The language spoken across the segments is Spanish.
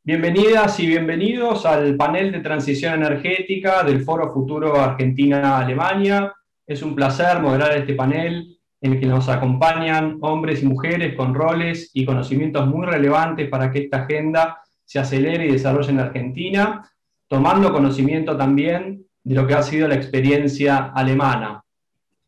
Bienvenidas y bienvenidos al panel de transición energética del Foro Futuro Argentina-Alemania. Es un placer moderar este panel en el que nos acompañan hombres y mujeres con roles y conocimientos muy relevantes para que esta agenda se acelere y desarrolle en Argentina, tomando conocimiento también de lo que ha sido la experiencia alemana.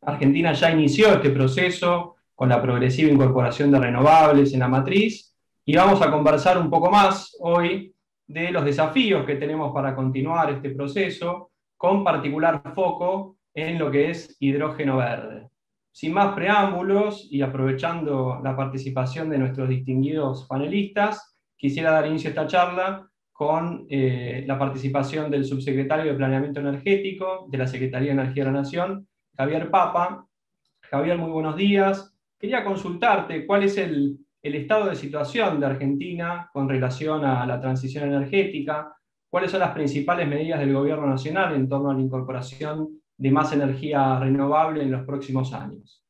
Argentina ya inició este proceso con la progresiva incorporación de renovables en la matriz y vamos a conversar un poco más hoy de los desafíos que tenemos para continuar este proceso, con particular foco en lo que es hidrógeno verde. Sin más preámbulos y aprovechando la participación de nuestros distinguidos panelistas, quisiera dar inicio a esta charla con la participación del subsecretario de Planeamiento Energético de la Secretaría de Energía de la Nación, Javier Papa. Javier, muy buenos días. Quería consultarte cuál es el estado de situación de Argentina con relación a la transición energética, cuáles son las principales medidas del gobierno nacional en torno a la incorporación de más energía renovable en los próximos años.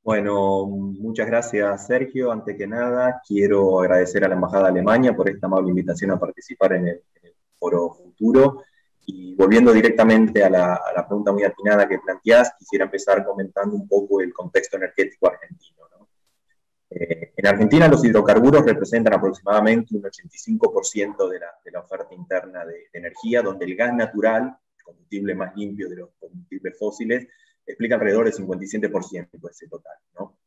Bueno, muchas gracias, Sergio. Antes que nada, quiero agradecer a la Embajada de Alemania por esta amable invitación a participar en el Foro Futuro. Y volviendo directamente a la pregunta muy atinada que planteás, quisiera empezar comentando un poco el contexto energético argentino, ¿no? En Argentina los hidrocarburos representan aproximadamente un 85% de la oferta interna de energía, donde el gas natural, el combustible más limpio de los combustibles fósiles, explica alrededor del 57% de ese total, ¿no?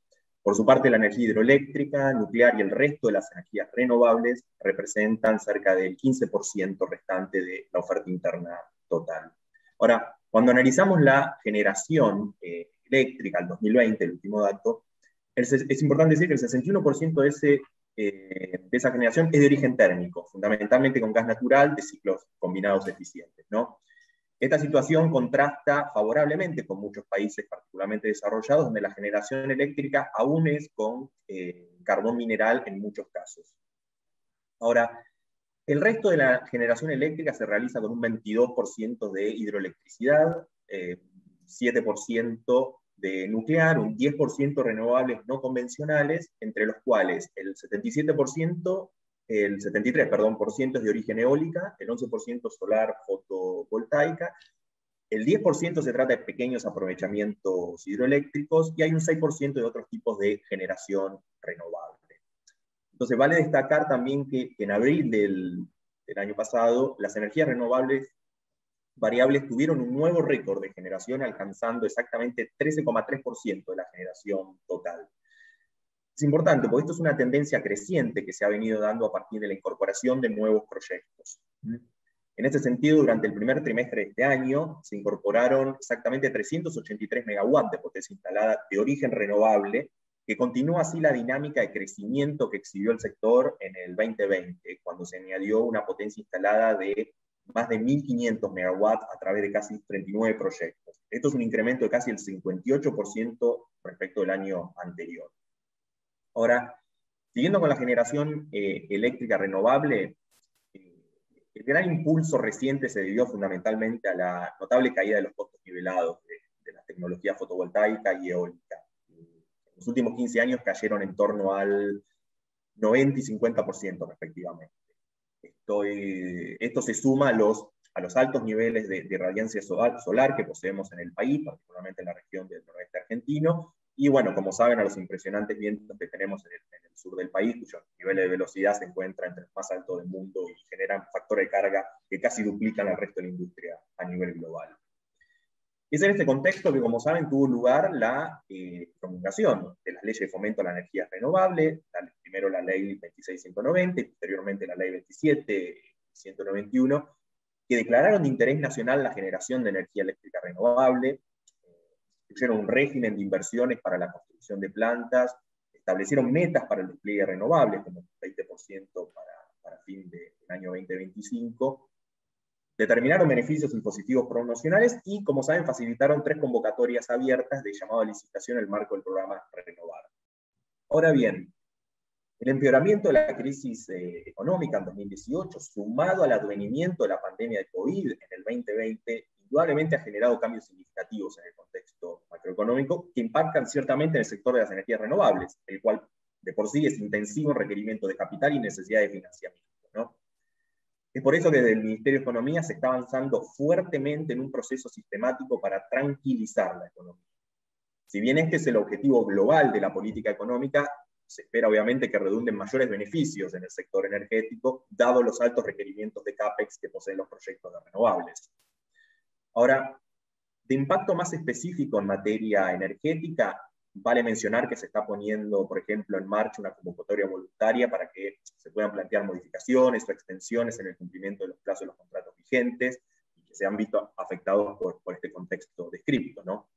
Por su parte, la energía hidroeléctrica, nuclear y el resto de las energías renovables representan cerca del 15% restante de la oferta interna total. Ahora, cuando analizamos la generación eléctrica al 2020, el último dato, es importante decir que el 61% de esa generación es de origen térmico, fundamentalmente con gas natural de ciclos combinados eficientes, ¿no? Esta situación contrasta favorablemente con muchos países particularmente desarrollados, donde la generación eléctrica aún es con carbón mineral en muchos casos. Ahora, el resto de la generación eléctrica se realiza con un 22% de hidroelectricidad, 7% de nuclear, un 10% renovables no convencionales, entre los cuales el 77%, el 73%, perdón, por ciento es de origen eólica, el 11% solar fotovoltaica, el 10% se trata de pequeños aprovechamientos hidroeléctricos y hay un 6% de otros tipos de generación renovable. Entonces vale destacar también que en abril del año pasado las energías renovables variables tuvieron un nuevo récord de generación, alcanzando exactamente 13,3% de la generación total. Es importante porque esto es una tendencia creciente que se ha venido dando a partir de la incorporación de nuevos proyectos. En este sentido, durante el primer trimestre de este año se incorporaron exactamente 383 megawatts de potencia instalada de origen renovable, que continúa así la dinámica de crecimiento que exhibió el sector en el 2020, cuando se añadió una potencia instalada de más de 1.500 megawatts a través de casi 39 proyectos. Esto es un incremento de casi el 58% respecto del año anterior. Ahora, siguiendo con la generación eléctrica renovable, el gran impulso reciente se debió fundamentalmente a la notable caída de los costos nivelados de la tecnología fotovoltaica y eólica. En los últimos 15 años cayeron en torno al 90 y 50% respectivamente. Esto se suma a los altos niveles de radiancia solar que poseemos en el país, particularmente en la región del noroeste argentino, y bueno, como saben, a los impresionantes vientos que tenemos en el sur del país, cuyos niveles de velocidad se encuentran entre los más altos del mundo y generan factores de carga que casi duplican al resto de la industria a nivel global. Es en este contexto que, como saben, tuvo lugar la promulgación de las leyes de fomento a la energía renovable, primero la ley 26.190 y posteriormente la ley 27.191, que declararon de interés nacional la generación de energía eléctrica renovable, instituyeron un régimen de inversiones para la construcción de plantas, establecieron metas para el despliegue de renovables, como 20% para fin del año 2025, determinaron beneficios impositivos promocionales y, como saben, facilitaron 3 convocatorias abiertas de llamado a licitación en el marco del programa Renovar. Ahora bien, el empeoramiento de la crisis económica en 2018, sumado al advenimiento de la pandemia de COVID en el 2020, indudablemente ha generado cambios significativos en el contexto macroeconómico que impactan ciertamente en el sector de las energías renovables, el cual de por sí es intensivo en requerimiento de capital y necesidad de financiamiento, ¿no? Es por eso que desde el Ministerio de Economía se está avanzando fuertemente en un proceso sistemático para tranquilizar la economía. Si bien este es el objetivo global de la política económica, se espera obviamente que redunden mayores beneficios en el sector energético, dado los altos requerimientos de CAPEX que poseen los proyectos de renovables. Ahora, de impacto más específico en materia energética, vale mencionar que se está poniendo, por ejemplo, en marcha una convocatoria voluntaria para que se puedan plantear modificaciones o extensiones en el cumplimiento de los plazos de los contratos vigentes y que se han visto afectados por este contexto descrito, ¿no?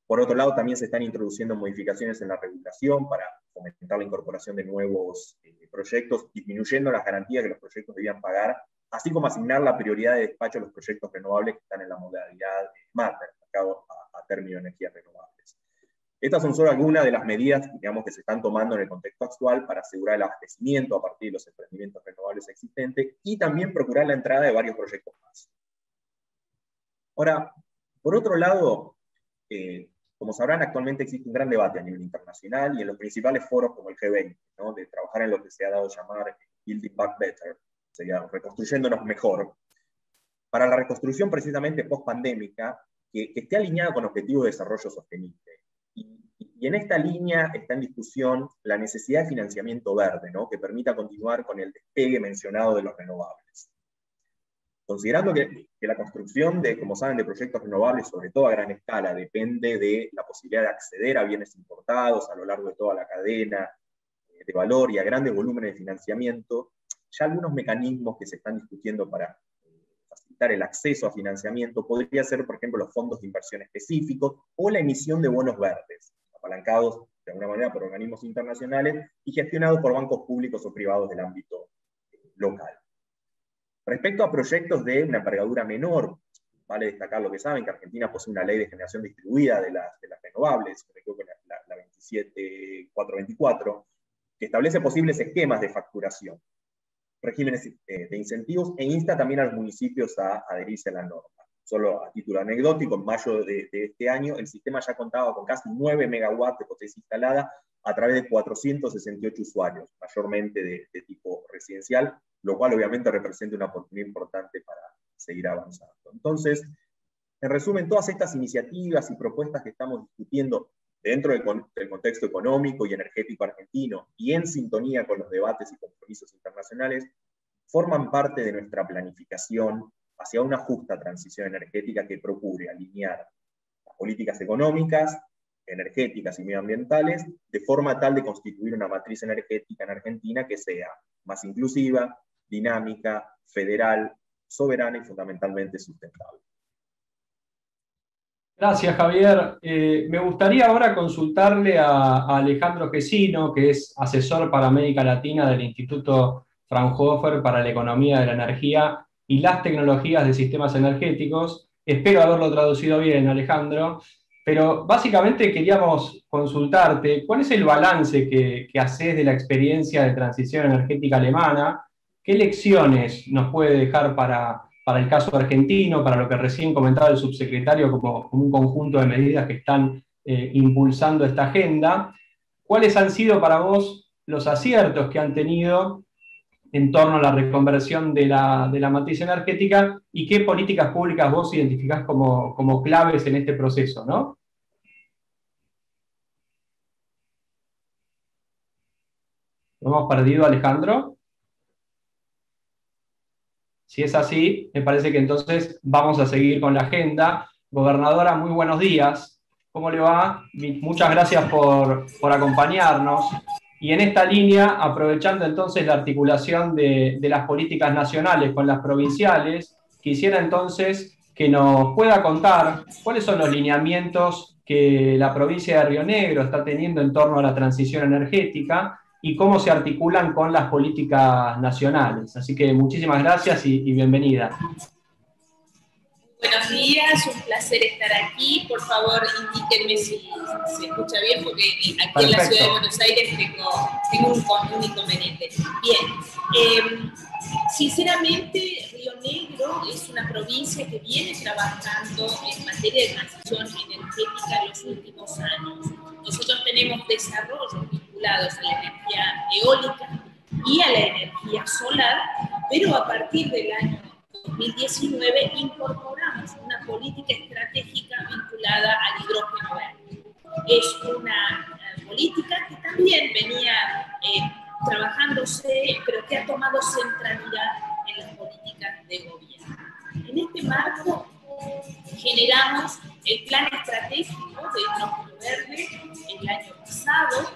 Por otro lado, también se están introduciendo modificaciones en la regulación para fomentar la incorporación de nuevos proyectos, disminuyendo las garantías que los proyectos debían pagar, así como asignar la prioridad de despacho a los proyectos renovables que están en la modalidad SMART, mercado a término de energías renovables. Estas son solo algunas de las medidas, digamos, que se están tomando en el contexto actual para asegurar el abastecimiento a partir de los emprendimientos renovables existentes y también procurar la entrada de varios proyectos más. Ahora, por otro lado, como sabrán, actualmente existe un gran debate a nivel internacional y en los principales foros como el G20, ¿no?, de trabajar en lo que se ha dado a llamar Building Back Better, sería reconstruyéndonos mejor, para la reconstrucción precisamente post-pandémica que esté alineada con objetivos de desarrollo sostenible. Y en esta línea está en discusión la necesidad de financiamiento verde, ¿no?, que permita continuar con el despegue mencionado de los renovables. Considerando que la construcción de, como saben, de proyectos renovables, sobre todo a gran escala, depende de la posibilidad de acceder a bienes importados a lo largo de toda la cadena de valor y a grandes volúmenes de financiamiento, ya algunos mecanismos que se están discutiendo para facilitar el acceso a financiamiento podría ser, por ejemplo, los fondos de inversión específicos o la emisión de bonos verdes, apalancados de alguna manera por organismos internacionales y gestionados por bancos públicos o privados del ámbito local. Respecto a proyectos de una envergadura menor, vale destacar lo que saben, que Argentina posee una ley de generación distribuida de las renovables, creo que la 27424, que establece posibles esquemas de facturación, regímenes de incentivos, e insta también a los municipios a adherirse a la norma. Solo a título anecdótico, en mayo de este año, el sistema ya contaba con casi 9 megawatts de potencia instalada a través de 468 usuarios, mayormente de tipo residencial, lo cual obviamente representa una oportunidad importante para seguir avanzando. Entonces, en resumen, todas estas iniciativas y propuestas que estamos discutiendo dentro del contexto económico y energético argentino y en sintonía con los debates y compromisos internacionales, forman parte de nuestra planificación hacia una justa transición energética que procure alinear las políticas económicas, energéticas y medioambientales de forma tal de constituir una matriz energética en Argentina que sea más inclusiva, dinámica, federal, soberana y fundamentalmente sustentable. Gracias, Javier. Me gustaría ahora consultarle a Alejandro Gesino, que es asesor para América Latina del Instituto Fraunhofer para la Economía de la Energía y las Tecnologías de Sistemas Energéticos. Espero haberlo traducido bien, Alejandro, pero básicamente queríamos consultarte cuál es el balance que haces de la experiencia de transición energética alemana, qué lecciones nos puede dejar para el caso argentino, para lo que recién comentaba el subsecretario como un conjunto de medidas que están impulsando esta agenda. ¿Cuáles han sido para vos los aciertos que han tenido en torno a la reconversión de la matriz energética y qué políticas públicas vos identificás como claves en este proceso, ¿no? ¿Lo hemos perdido, Alejandro? Si es así, me parece que entonces vamos a seguir con la agenda. Gobernadora, muy buenos días. ¿Cómo le va? Muchas gracias por acompañarnos. Y en esta línea, aprovechando entonces la articulación de las políticas nacionales con las provinciales, quisiera entonces que nos pueda contar cuáles son los lineamientos que la provincia de Río Negro está teniendo en torno a la transición energética y cómo se articulan con las políticas nacionales. Así que muchísimas gracias y bienvenida. Buenos días, un placer estar aquí. Por favor, indíquenme si se escucha bien, porque aquí Perfecto. En la ciudad de Buenos Aires tengo un inconveniente. Bien, sinceramente, Río Negro es una provincia que viene trabajando en materia de transición energética en los últimos años. Nosotros tenemos desarrollos vinculados a la energía eólica y a la energía solar, pero a partir del año 2019 incorporamos una política estratégica vinculada al hidrógeno verde. Es una política que también venía trabajándose, pero que ha tomado centralidad en las políticas de gobierno. En este marco generamos el plan estratégico de hidrógeno verde el año pasado.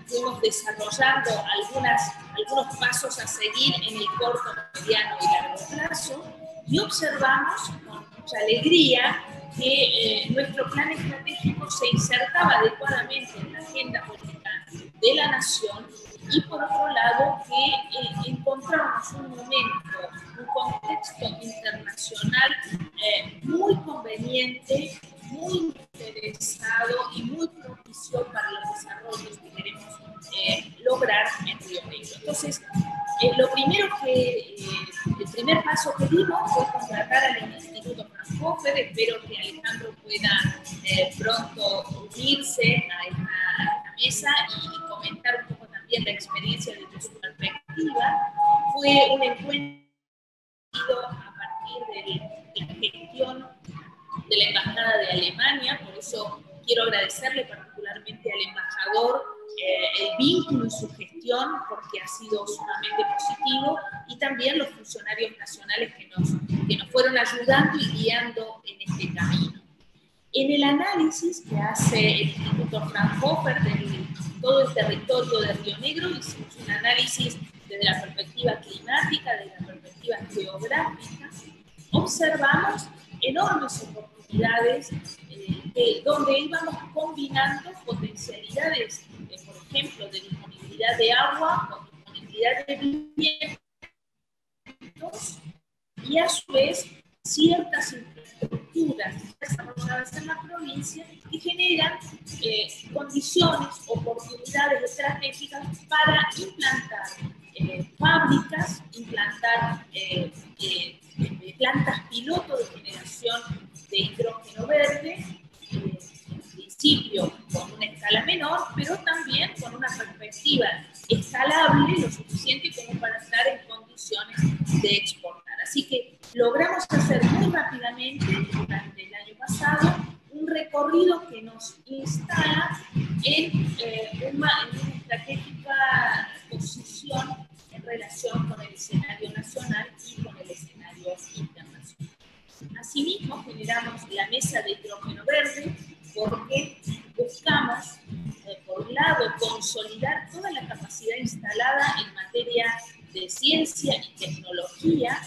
Fuimos desarrollando algunos pasos a seguir en el corto, mediano y largo plazo, y observamos con mucha alegría que nuestro plan estratégico se insertaba adecuadamente en la agenda política de la nación, y por otro lado que encontramos un momento, un contexto internacional muy conveniente, muy interesado y muy propicio para los desarrollos que queremos lograr en Río Negro. Entonces, el primer paso que dimos fue contratar al Instituto Fraunhofer. Espero que Alejandro pueda pronto unirse a esta mesa y comentar un poco también la experiencia desde su perspectiva. Fue un encuentro a partir de la gestión de la Embajada de Alemania, por eso quiero agradecerle particularmente al embajador el vínculo y su gestión, porque ha sido sumamente positivo, y también los funcionarios nacionales que nos fueron ayudando y guiando en este camino. En el análisis que hace el Instituto Fraunhofer de todo el territorio de Río Negro, hicimos un análisis desde la perspectiva climática, desde la perspectiva geográfica. Observamos enormes oportunidades donde íbamos combinando potencialidades, por ejemplo, de disponibilidad de agua con disponibilidad de vientos, y a su vez ciertas infraestructuras desarrolladas en la provincia que generan condiciones, oportunidades estratégicas para implantar fábricas, implantar plantas piloto de generación de hidrógeno verde, en principio con una escala menor, pero también con una perspectiva escalable lo suficiente como para estar en condiciones de exportar. Así que logramos hacer muy rápidamente, durante el año pasado, un recorrido que nos instala en una estratégica posición en relación con el escenario nacional y con el escenario internacional. Asimismo, generamos la mesa de hidrógeno verde porque buscamos, por un lado, consolidar toda la capacidad instalada en materia de ciencia y tecnología.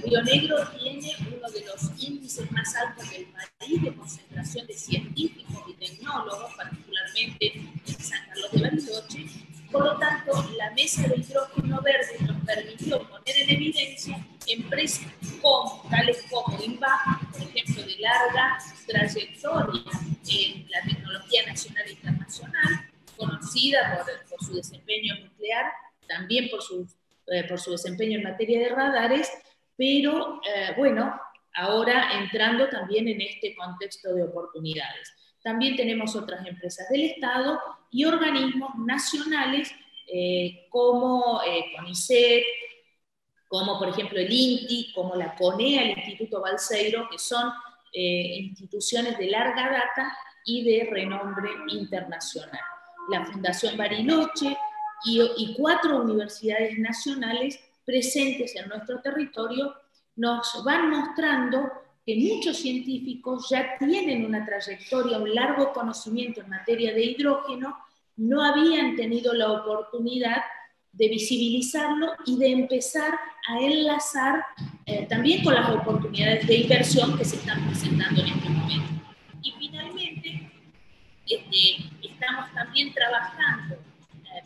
Río Negro tiene uno de los índices más altos del país de concentración de científicos y tecnólogos, particularmente en San Carlos de Bariloche. Por lo tanto, la mesa de hidrógeno verde nos permitió poner en evidencia empresas tales como INVAP, por ejemplo, de larga trayectoria en la tecnología nacional e internacional, conocida por su desempeño nuclear, también por su desempeño en materia de radares, pero bueno, ahora entrando también en este contexto de oportunidades. También tenemos otras empresas del Estado y organismos nacionales como CONICET, como por ejemplo el INTI, como la CONEA, el Instituto Balseiro, que son instituciones de larga data y de renombre internacional. La Fundación Bariloche y 4 universidades nacionales presentes en nuestro territorio nos van mostrando que muchos científicos ya tienen una trayectoria, un largo conocimiento en materia de hidrógeno, no habían tenido la oportunidad de visibilizarlo y de empezar a enlazar también con las oportunidades de inversión que se están presentando en este momento. Y finalmente, estamos también trabajando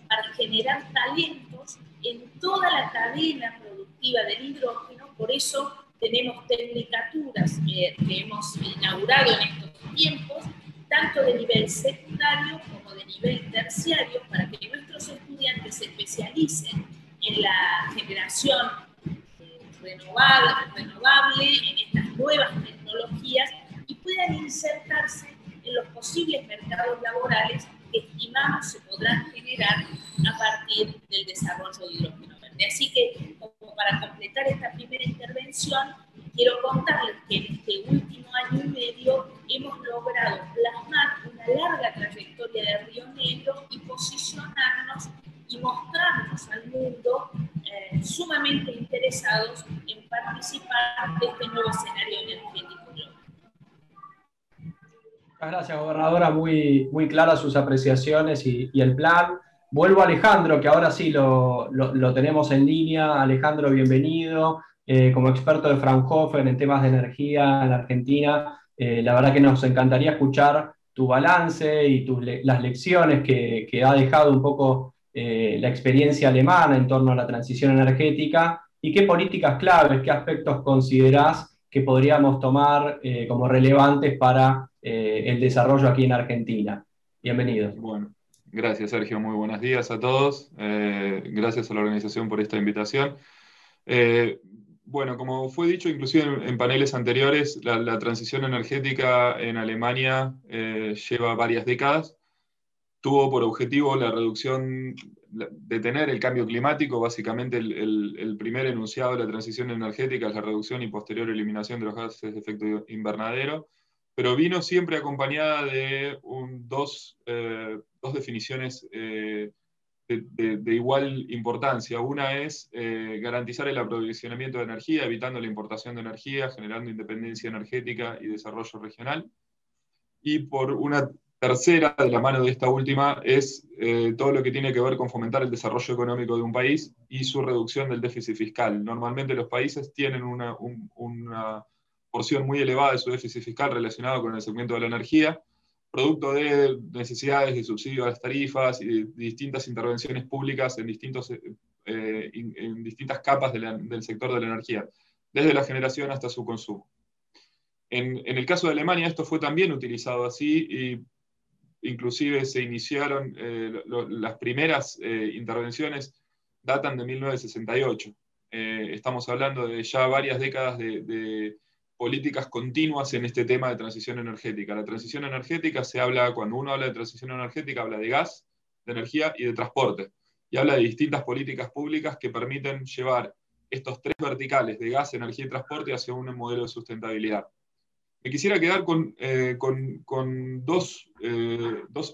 para generar talentos en toda la cadena productiva del hidrógeno. Por eso tenemos tecnicaturas que hemos inaugurado en estos tiempos, tanto de nivel secundario como de nivel terciario, para que nuestros estudiantes se especialicen en la generación renovable, en estas nuevas tecnologías, y puedan insertarse en los posibles mercados laborales que estimamos se podrán generar a partir del desarrollo de hidrógeno verde. Así que, como para completar esta primera intervención, quiero contarles que en este último año y medio hemos logrado plasmar una larga trayectoria de Río Negro y posicionarnos y mostrarnos al mundo sumamente interesados en participar de este nuevo escenario energético global. Muchas gracias, gobernadora, muy claras sus apreciaciones y el plan. Vuelvo a Alejandro, que ahora sí lo tenemos en línea. Alejandro, bienvenido. Como experto de Fraunhofer en temas de energía en la Argentina, la verdad que nos encantaría escuchar tu balance y las lecciones que ha dejado un poco la experiencia alemana en torno a la transición energética y qué políticas claves, qué aspectos considerás que podríamos tomar como relevantes para el desarrollo aquí en Argentina. Bienvenido. Bueno, gracias Sergio, muy buenos días a todos. Gracias a la organización por esta invitación. Bueno, como fue dicho inclusive en paneles anteriores, la transición energética en Alemania lleva varias décadas. Tuvo por objetivo la reducción, detener el cambio climático. Básicamente el primer enunciado de la transición energética es la reducción y posterior eliminación de los gases de efecto invernadero, pero vino siempre acompañada de dos definiciones de igual importancia. Una es garantizar el aprovisionamiento de energía, evitando la importación de energía, generando independencia energética y desarrollo regional. Y por una tercera, de la mano de esta última, es todo lo que tiene que ver con fomentar el desarrollo económico de un país y su reducción del déficit fiscal. Normalmente los países tienen una porción muy elevada de su déficit fiscal relacionado con el segmento de la energía, producto de necesidades de subsidio a las tarifas y de distintas intervenciones públicas en distintas capas del sector de la energía, desde la generación hasta su consumo. En el caso de Alemania esto fue también utilizado así, y inclusive se iniciaron las primeras intervenciones datan de 1968. Estamos hablando de ya varias décadas de políticas continuas en este tema de transición energética. La transición energética cuando uno habla de transición energética, habla de gas, de energía y de transporte. Y habla de distintas políticas públicas que permiten llevar estos tres verticales de gas, energía y transporte hacia un modelo de sustentabilidad. Me quisiera quedar con dos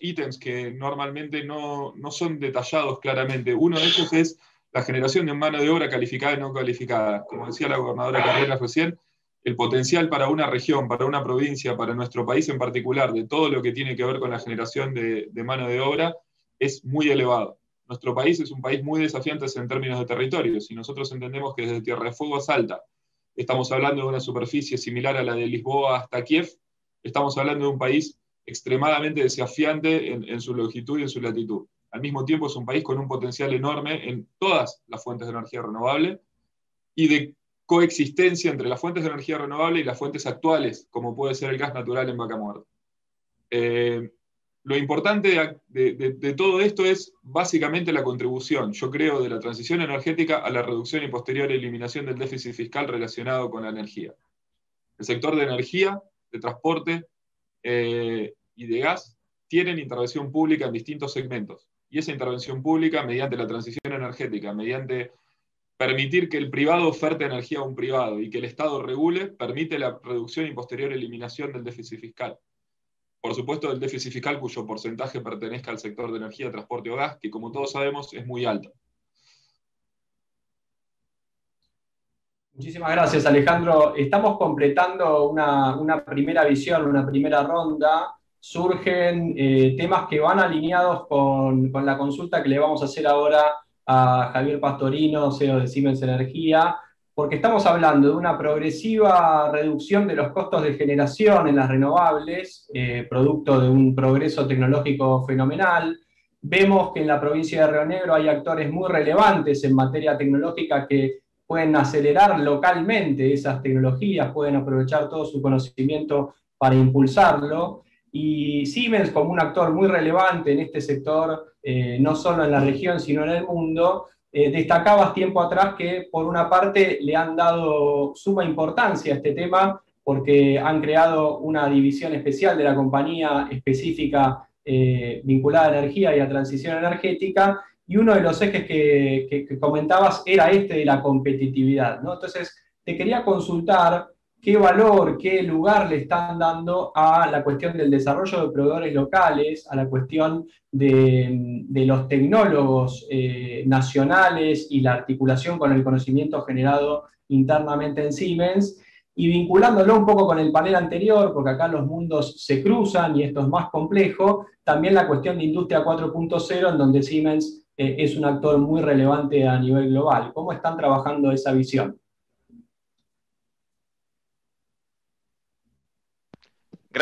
ítems que normalmente no son detallados claramente. Uno de ellos es la generación de mano de obra calificada y no calificada. Como decía la gobernadora Carreras recién, el potencial para una región, para una provincia, para nuestro país en particular, de todo lo que tiene que ver con la generación de mano de obra, es muy elevado. Nuestro país es un país muy desafiante en términos de territorio. Si nosotros entendemos que desde Tierra del Fuego a Salta estamos hablando de una superficie similar a la de Lisboa hasta Kiev, estamos hablando de un país extremadamente desafiante en su longitud y en su latitud. Al mismo tiempo es un país con un potencial enorme en todas las fuentes de energía renovable y de coexistencia entre las fuentes de energía renovable y las fuentes actuales, como puede ser el gas natural en Vaca Muerta. Lo importante de todo esto es básicamente la contribución, yo creo, de la transición energética a la reducción y posterior eliminación del déficit fiscal relacionado con la energía. El sector de energía, de transporte y de gas tienen intervención pública en distintos segmentos. Y esa intervención pública, mediante la transición energética, mediante permitir que el privado oferte energía a un privado y que el Estado regule, permite la reducción y posterior eliminación del déficit fiscal. Por supuesto, del déficit fiscal cuyo porcentaje pertenezca al sector de energía, transporte o gas, que como todos sabemos es muy alto. Muchísimas gracias, Alejandro. Estamos completando una primera visión, una primera ronda. Surgen temas que van alineados con la consulta que le vamos a hacer ahora a Javier Pastorino, CEO de Siemens Energía, porque estamos hablando de una progresiva reducción de los costos de generación en las renovables, producto de un progreso tecnológico fenomenal. Vemos que en la provincia de Río Negro hay actores muy relevantes en materia tecnológica que pueden acelerar localmente esas tecnologías, pueden aprovechar todo su conocimiento para impulsarlo. Y Siemens, como un actor muy relevante en este sector, no solo en la región, sino en el mundo, destacabas tiempo atrás que, por una parte, le han dado suma importancia a este tema, porque han creado una división especial de la compañía específica vinculada a energía y a transición energética, y uno de los ejes que comentabas era este de la competitividad, ¿no? Entonces, te quería consultar qué valor, qué lugar le están dando a la cuestión del desarrollo de proveedores locales, a la cuestión de los tecnólogos nacionales y la articulación con el conocimiento generado internamente en Siemens, y vinculándolo un poco con el panel anterior, porque acá los mundos se cruzan y esto es más complejo, también la cuestión de Industria 4.0, en donde Siemens es un actor muy relevante a nivel global. ¿Cómo están trabajando esa visión?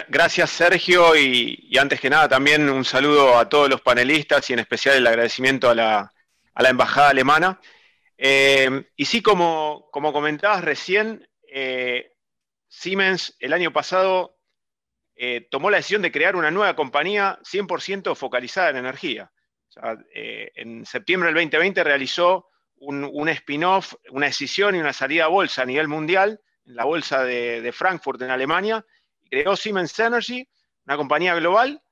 Gracias, Sergio, y antes que nada también un saludo a todos los panelistas y en especial el agradecimiento a la Embajada Alemana. Y sí, como comentabas recién, Siemens el año pasado tomó la decisión de crear una nueva compañía 100% focalizada en energía. O sea, en septiembre del 2020 realizó un spin-off, una escisión y una salida a bolsa a nivel mundial, en la bolsa de Frankfurt en Alemania, y creó Siemens Energy, una compañía global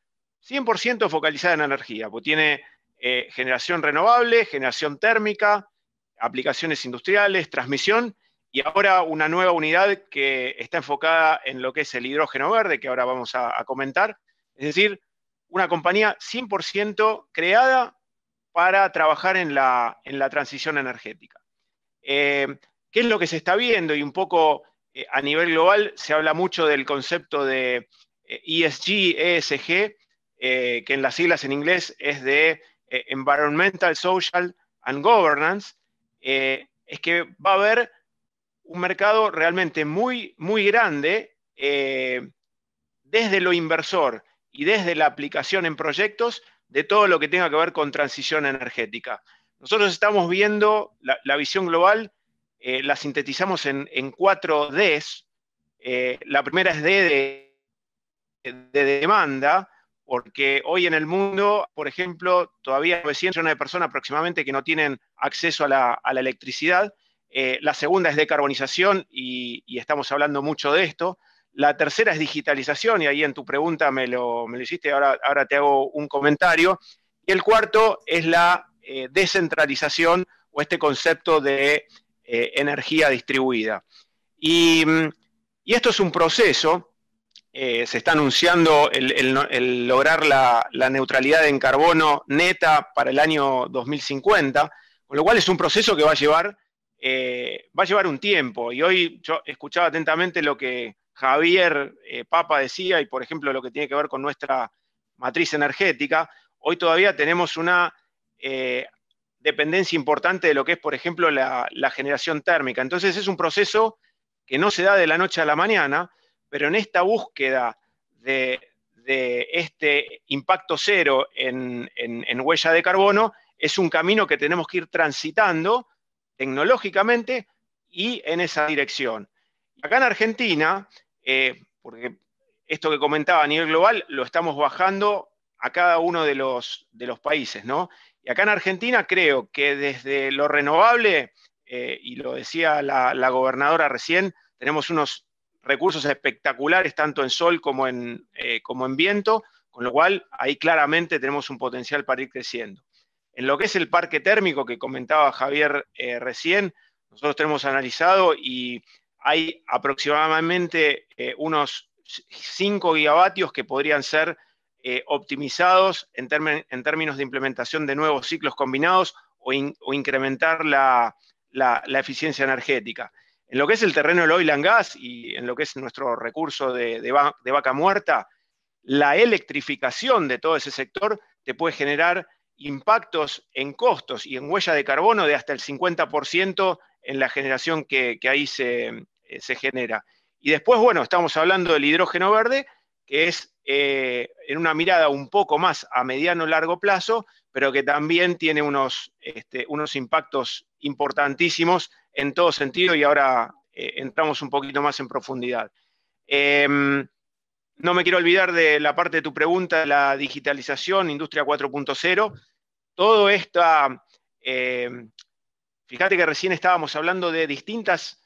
100% focalizada en energía, pues tiene generación renovable, generación térmica, aplicaciones industriales, transmisión, y ahora una nueva unidad que está enfocada en lo que es el hidrógeno verde, que ahora vamos a comentar. Es decir, una compañía 100% creada para trabajar en la transición energética. ¿Qué es lo que se está viendo? Y un poco a nivel global se habla mucho del concepto de ESG, ESG, que en las siglas en inglés es de Environmental, Social and Governance. Es que va a haber un mercado realmente muy, muy grande desde lo inversor y desde la aplicación en proyectos de todo lo que tenga que ver con transición energética. Nosotros estamos viendo la visión global, la sintetizamos en 4 Ds. La primera es D de demanda, porque hoy en el mundo, por ejemplo, todavía 900 millones de personas aproximadamente que no tienen acceso a la electricidad. La segunda es decarbonización, y estamos hablando mucho de esto. La tercera es digitalización, y ahí en tu pregunta me lo hiciste, ahora te hago un comentario. Y el cuarto es la descentralización, o este concepto de energía distribuida. Y esto es un proceso. Se está anunciando el lograr la neutralidad en carbono neta para el año 2050, con lo cual es un proceso que va a llevar un tiempo. Y hoy yo escuchaba atentamente lo que Javier Papa decía, y por ejemplo lo que tiene que ver con nuestra matriz energética. Hoy todavía tenemos una dependencia importante de lo que es, por ejemplo, la generación térmica. Entonces es un proceso que no se da de la noche a la mañana, pero en esta búsqueda de este impacto cero en huella de carbono, es un camino que tenemos que ir transitando tecnológicamente y en esa dirección. Acá en Argentina, porque esto que comentaba a nivel global, lo estamos bajando a cada uno de los países, ¿no? Y acá en Argentina creo que desde lo renovable, y lo decía la gobernadora recién, tenemos unos recursos espectaculares tanto en sol como en viento, con lo cual ahí claramente tenemos un potencial para ir creciendo. En lo que es el parque térmico que comentaba Javier recién, nosotros tenemos analizado y hay aproximadamente unos 5 gigavatios que podrían ser optimizados en términos de implementación de nuevos ciclos combinados o incrementar la eficiencia energética. En lo que es el terreno del oil and gas y en lo que es nuestro recurso de vaca muerta, la electrificación de todo ese sector te puede generar impactos en costos y en huella de carbono de hasta el 50% en la generación que ahí se genera. Y después, bueno, estamos hablando del hidrógeno verde, que es en una mirada un poco más a mediano o largo plazo, pero que también tiene unos impactos importantísimos en todo sentido, y ahora entramos un poquito más en profundidad. No me quiero olvidar de la parte de tu pregunta, la digitalización, Industria 4.0. Todo esto, fíjate que recién estábamos hablando de distintas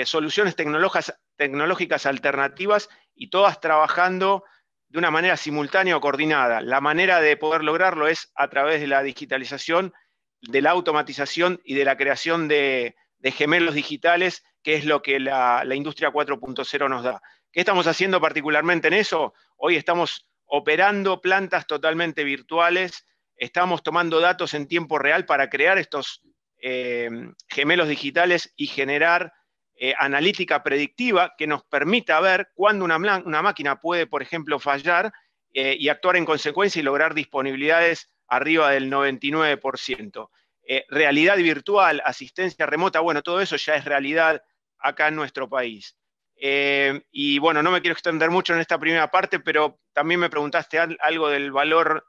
soluciones tecnológicas alternativas, y todas trabajando de una manera simultánea o coordinada. La manera de poder lograrlo es a través de la digitalización, de la automatización y de la creación de gemelos digitales, que es lo que la industria 4.0 nos da. ¿Qué estamos haciendo particularmente en eso? Hoy estamos operando plantas totalmente virtuales, estamos tomando datos en tiempo real para crear estos gemelos digitales y generar analítica predictiva que nos permita ver cuándo una máquina puede, por ejemplo, fallar y actuar en consecuencia y lograr disponibilidades arriba del 99%. Realidad virtual, asistencia remota, bueno, todo eso ya es realidad acá en nuestro país. Y bueno, no me quiero extender mucho en esta primera parte, pero también me preguntaste algo del valor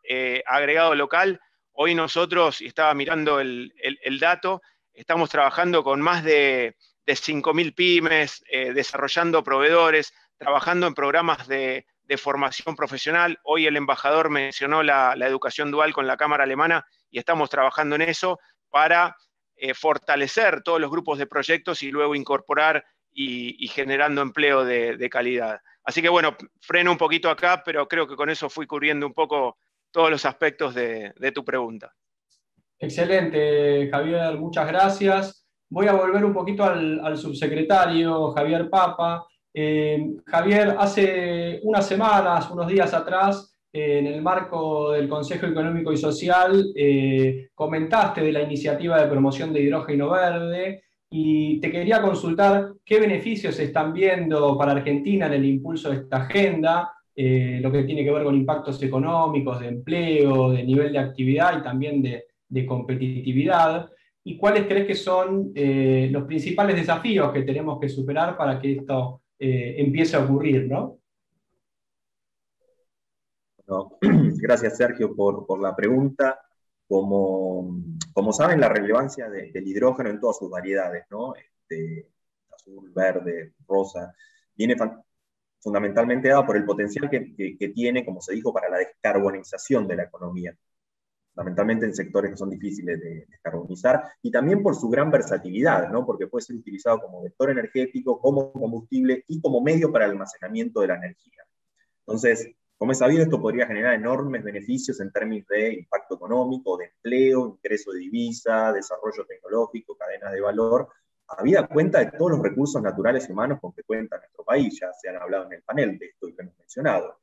agregado local. Hoy nosotros, y estaba mirando el dato, estamos trabajando con más de 5.000 pymes, desarrollando proveedores, trabajando en programas de formación profesional. Hoy el embajador mencionó la educación dual con la Cámara Alemana y estamos trabajando en eso para fortalecer todos los grupos de proyectos y luego incorporar y generando empleo de calidad. Así que bueno, freno un poquito acá, pero creo que con eso fui cubriendo un poco todos los aspectos de tu pregunta. Excelente, Javier, muchas gracias. Voy a volver un poquito al subsecretario Javier Papa. Javier, hace unas semanas, unos días atrás, en el marco del Consejo Económico y Social, comentaste de la iniciativa de promoción de hidrógeno verde y te quería consultar qué beneficios se están viendo para Argentina en el impulso de esta agenda, lo que tiene que ver con impactos económicos, de empleo, de nivel de actividad y también de competitividad, y cuáles crees que son los principales desafíos que tenemos que superar para que esto empiece a ocurrir, ¿no? No, gracias, Sergio, por la pregunta. Como saben, la relevancia del hidrógeno en todas sus variedades, ¿no? Azul, verde, rosa, viene fundamentalmente dada por el potencial que tiene, como se dijo, para la descarbonización de la economía, fundamentalmente en sectores que son difíciles de descarbonizar, y también por su gran versatilidad, ¿no? Porque puede ser utilizado como vector energético, como combustible y como medio para el almacenamiento de la energía. Entonces, como es sabido, esto podría generar enormes beneficios en términos de impacto económico, de empleo, ingreso de divisa, desarrollo tecnológico, cadenas de valor, habida cuenta de todos los recursos naturales y humanos con que cuenta nuestro país. Ya se han hablado en el panel de esto y lo hemos mencionado.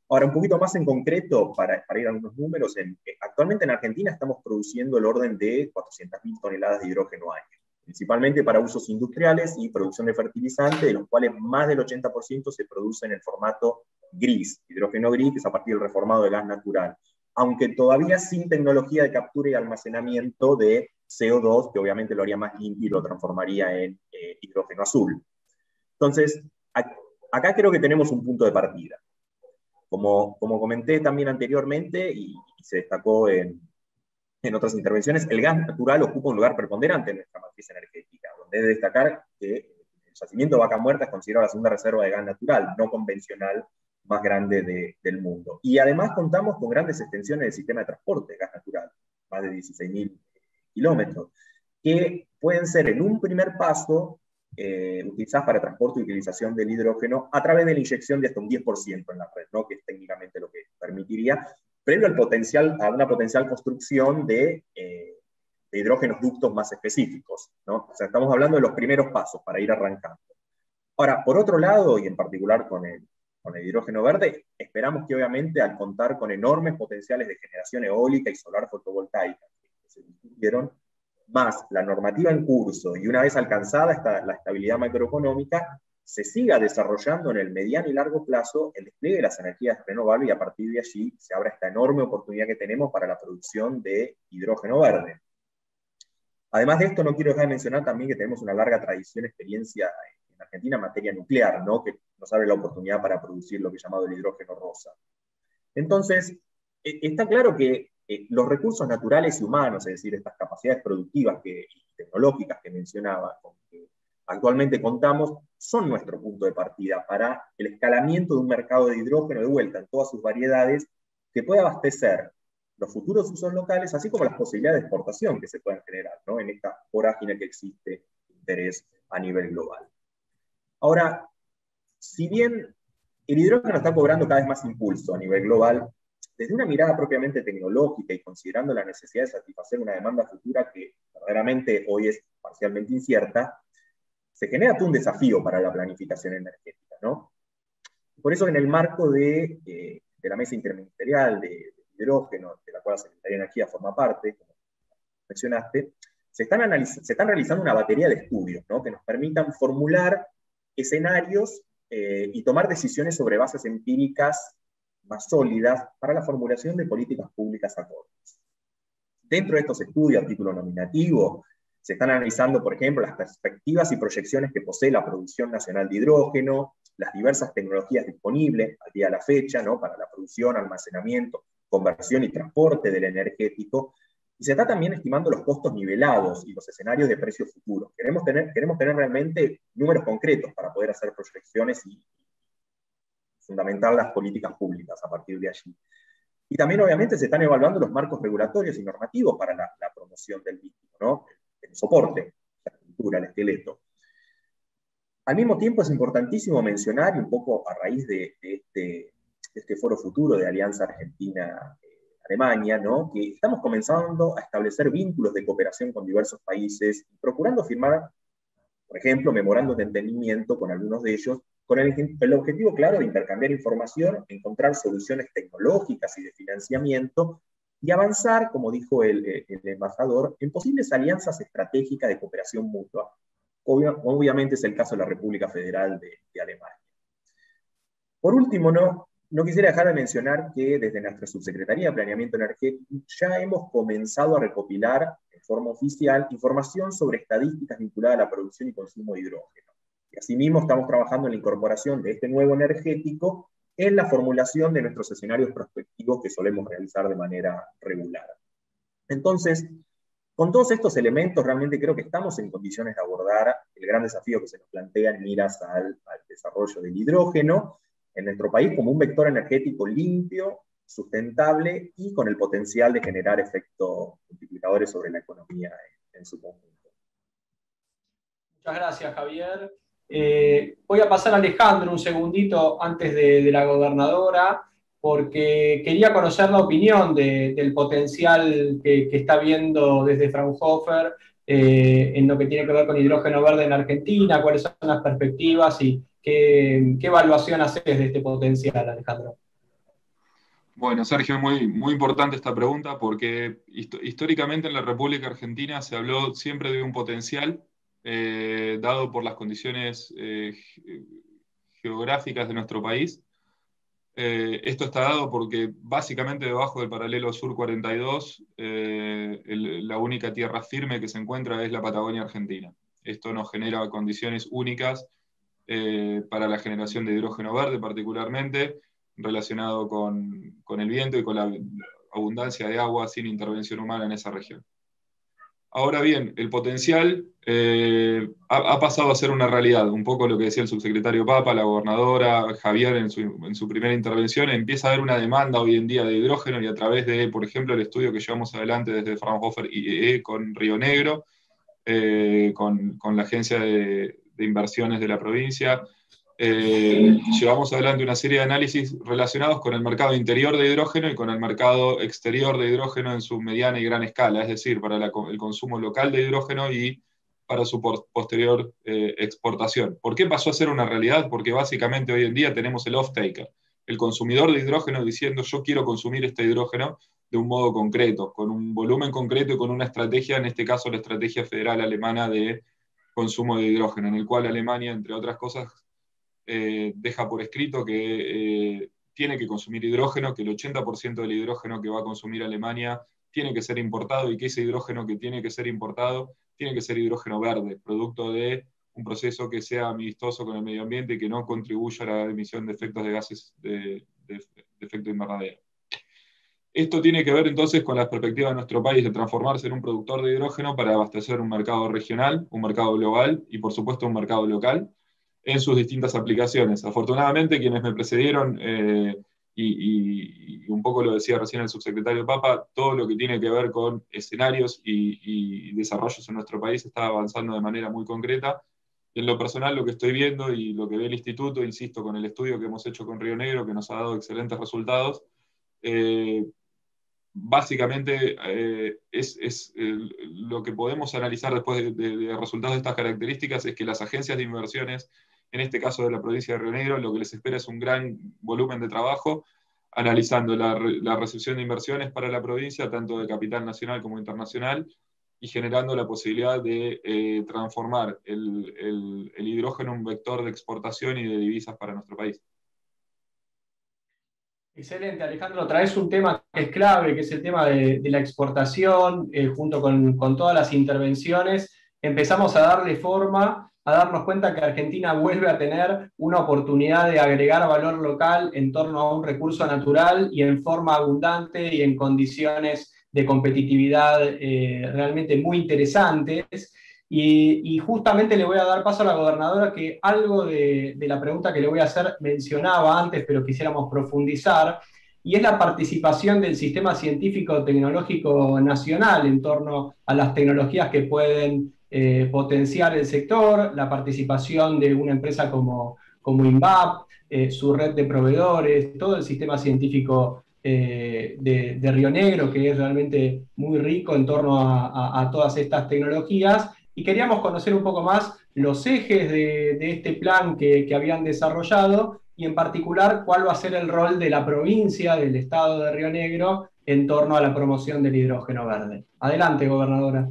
Ahora, un poquito más en concreto, para ir a algunos números, actualmente en Argentina estamos produciendo el orden de 400.000 toneladas de hidrógeno año, principalmente para usos industriales y producción de fertilizantes, de los cuales más del 80% se produce en el formato gris, hidrógeno gris, que es a partir del reformado de gas natural, aunque todavía sin tecnología de captura y almacenamiento de CO2, que obviamente lo haría más limpio y lo transformaría en hidrógeno azul. Entonces, acá creo que tenemos un punto de partida. Como comenté también anteriormente, y se destacó en otras intervenciones, el gas natural ocupa un lugar preponderante en nuestra matriz energética, donde debe destacar que el yacimiento de Vaca Muerta es considerado la segunda reserva de gas natural, no convencional, más grande del mundo. Y además contamos con grandes extensiones del sistema de transporte de gas natural, más de 16.000 kilómetros, que pueden ser en un primer paso utilizadas para transporte y utilización del hidrógeno a través de la inyección de hasta un 10% en la red, ¿no? Que es técnicamente lo que permitiría, previo a una potencial construcción de hidrógenos ductos más específicos, ¿no? O sea, estamos hablando de los primeros pasos para ir arrancando. Ahora, por otro lado, y en particular con el hidrógeno verde, esperamos que obviamente al contar con enormes potenciales de generación eólica y solar fotovoltaica que se discutieron, más la normativa en curso, y una vez alcanzada la estabilidad macroeconómica, se siga desarrollando en el mediano y largo plazo el despliegue de las energías renovables, y a partir de allí se abra esta enorme oportunidad que tenemos para la producción de hidrógeno verde. Además de esto, no quiero dejar de mencionar también que tenemos una larga tradición, experiencia en Argentina en materia nuclear, ¿no? Que nos abre la oportunidad para producir lo que es llamado el hidrógeno rosa. Entonces, está claro que los recursos naturales y humanos, es decir, estas capacidades productivas y tecnológicas que mencionaba, con que actualmente contamos, son nuestro punto de partida para el escalamiento de un mercado de hidrógeno de vuelta en todas sus variedades, que pueda abastecer los futuros usos locales, así como las posibilidades de exportación que se puedan generar, ¿no? En esta vorágine que existe interés a nivel global. Ahora, si bien el hidrógeno está cobrando cada vez más impulso a nivel global. Desde una mirada propiamente tecnológica y considerando la necesidad de satisfacer una demanda futura que verdaderamente hoy es parcialmente incierta, se genera todo un desafío para la planificación energética, ¿no? Por eso en el marco de la mesa interministerial de hidrógeno, de la cual la Secretaría de Energía forma parte, como mencionaste, se están realizando una batería de estudios, ¿no?, que nos permitan formular escenarios y tomar decisiones sobre bases empíricas más sólidas para la formulación de políticas públicas acordes. Dentro de estos estudios, a título nominativo, se están analizando, por ejemplo, las perspectivas y proyecciones que posee la producción nacional de hidrógeno, las diversas tecnologías disponibles al día de la fecha, ¿no?, para la producción, almacenamiento, conversión y transporte del energético, y se está también estimando los costos nivelados y los escenarios de precios futuros. Queremos tener realmente números concretos para poder hacer proyecciones y fundamentar las políticas públicas a partir de allí. Y también, obviamente, se están evaluando los marcos regulatorios y normativos para la promoción del mismo, ¿no?, el soporte, la estructura, el esqueleto. Al mismo tiempo, es importantísimo mencionar, y un poco a raíz de este foro futuro de Alianza Argentina-Alemania, ¿no?, que estamos comenzando a establecer vínculos de cooperación con diversos países, procurando firmar, por ejemplo, memorandos de entendimiento con algunos de ellos, con el objetivo claro de intercambiar información, encontrar soluciones tecnológicas y de financiamiento, y avanzar, como dijo el embajador, en posibles alianzas estratégicas de cooperación mutua. Obviamente es el caso de la República Federal de Alemania. Por último, no quisiera dejar de mencionar que desde nuestra Subsecretaría de Planeamiento Energético ya hemos comenzado a recopilar en forma oficial información sobre estadísticas vinculadas a la producción y consumo de hidrógeno. Y asimismo estamos trabajando en la incorporación de este nuevo energético en la formulación de nuestros escenarios prospectivos que solemos realizar de manera regular. Entonces, con todos estos elementos, realmente creo que estamos en condiciones de abordar el gran desafío que se nos plantea en miras al desarrollo del hidrógeno en nuestro país como un vector energético limpio, sustentable y con el potencial de generar efectos multiplicadores sobre la economía en su conjunto. Muchas gracias, Javier. Voy a pasar a Alejandro un segundito antes de la gobernadora, porque quería conocer la opinión del potencial que está viendo desde Fraunhofer en lo que tiene que ver con hidrógeno verde en Argentina, cuáles son las perspectivas y qué evaluación haces de este potencial, Alejandro. Bueno, Sergio, muy importante esta pregunta porque históricamente en la República Argentina se habló siempre de un potencial dado por las condiciones geográficas de nuestro país. Esto está dado porque básicamente debajo del paralelo sur 42 la única tierra firme que se encuentra es la Patagonia Argentina. Esto nos genera condiciones únicas para la generación de hidrógeno verde particularmente, relacionado con el viento y con la abundancia de agua sin intervención humana en esa región. Ahora bien, el potencial ha pasado a ser una realidad, un poco lo que decía el subsecretario Papa, la gobernadora, Javier en su primera intervención. Empieza a haber una demanda hoy en día de hidrógeno y a través de, por ejemplo, el estudio que llevamos adelante desde Fraunhofer IEE con Río Negro, con la agencia de inversiones de la provincia, llevamos adelante una serie de análisis relacionados con el mercado interior de hidrógeno y con el mercado exterior de hidrógeno en su mediana y gran escala, es decir, para el consumo local de hidrógeno y para su posterior exportación. ¿Por qué pasó a ser una realidad? Porque básicamente hoy en día tenemos el off-taker, el consumidor de hidrógeno diciendo yo quiero consumir este hidrógeno de un modo concreto, con un volumen concreto y con una estrategia, en este caso la estrategia federal alemana de consumo de hidrógeno, en el cual Alemania, entre otras cosas, deja por escrito que tiene que consumir hidrógeno, que el 80% del hidrógeno que va a consumir Alemania tiene que ser importado y que ese hidrógeno que tiene que ser importado tiene que ser hidrógeno verde, producto de un proceso que sea amistoso con el medio ambiente y que no contribuya a la emisión de efectos de gases de efecto invernadero. Esto tiene que ver entonces con la perspectiva de nuestro país de transformarse en un productor de hidrógeno para abastecer un mercado regional, un mercado global y por supuesto un mercado local en sus distintas aplicaciones. Afortunadamente, quienes me precedieron, y un poco lo decía recién el subsecretario Papa, todo lo que tiene que ver con escenarios y desarrollos en nuestro país está avanzando de manera muy concreta. Y en lo personal, lo que estoy viendo y lo que ve el instituto, insisto, con el estudio que hemos hecho con Río Negro, que nos ha dado excelentes resultados, básicamente lo que podemos analizar después de resultados de estas características es que las agencias de inversiones, en este caso de la provincia de Río Negro, lo que les espera es un gran volumen de trabajo, analizando la recepción de inversiones para la provincia, tanto de capital nacional como internacional, y generando la posibilidad de transformar el hidrógeno en un vector de exportación y de divisas para nuestro país. Excelente, Alejandro. Traes un tema que es clave, que es el tema de la exportación, junto con todas las intervenciones. Empezamos a darle forma, a darnos cuenta que Argentina vuelve a tener una oportunidad de agregar valor local en torno a un recurso natural y en forma abundante y en condiciones de competitividad realmente muy interesantes. Y justamente le voy a dar paso a la gobernadora, que algo de la pregunta que le voy a hacer mencionaba antes, pero quisiéramos profundizar, y es la participación del Sistema Científico-Tecnológico Nacional en torno a las tecnologías que pueden potenciar el sector, la participación de una empresa como INVAP, su red de proveedores, todo el sistema científico de Río Negro, que es realmente muy rico en torno a todas estas tecnologías. Y queríamos conocer un poco más los ejes de este plan que habían desarrollado y en particular cuál va a ser el rol de la provincia, del estado de Río Negro, en torno a la promoción del hidrógeno verde. Adelante, gobernadora.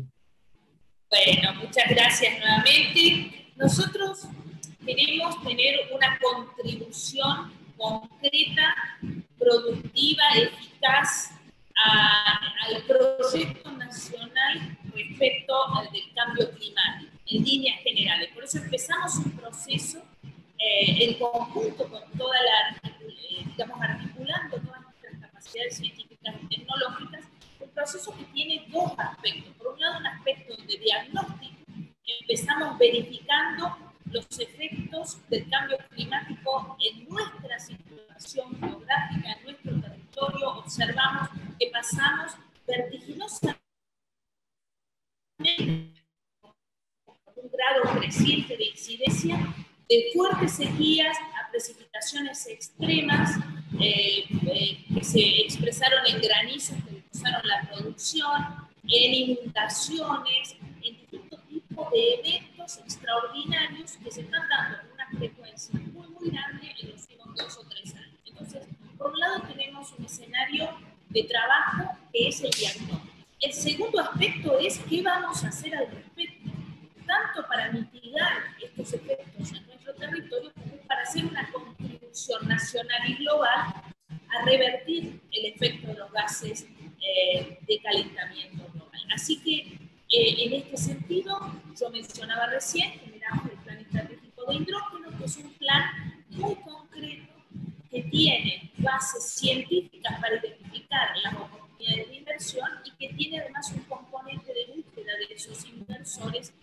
Bueno, muchas gracias nuevamente. Nosotros queremos tener una contribución concreta, productiva, eficaz al proyecto nacional respecto al del cambio climático, en líneas generales. Por eso empezamos un proceso en conjunto con toda articulando todas nuestras capacidades científicas y tecnológicas, un proceso que tiene dos aspectos. Por un lado, un aspecto de diagnóstico. Empezamos verificando los efectos del cambio climático en nuestra situación geográfica, en nuestro territorio. Observamos que pasamos vertiginosamente un grado creciente de incidencia de fuertes sequías a precipitaciones extremas que se expresaron en granizos que destrozaron la producción, en inundaciones, en distintos tipos de eventos extraordinarios que se están dando con una frecuencia muy, muy grande en los últimos 2 o 3 años. Entonces, por un lado tenemos un escenario de trabajo que es el diagnóstico. El segundo aspecto es qué vamos a hacer al respecto, tanto para mitigar estos efectos en nuestro territorio como para hacer una contribución nacional y global a revertir el efecto de los gases de calentamiento global. Así que, en este sentido, yo mencionaba recién, generamos el Plan Estratégico de Hidrógeno, que es un plan muy concreto que tiene bases científicas para identificar las oportunidades de inversión y que tiene además un componente de búsqueda de esos inversores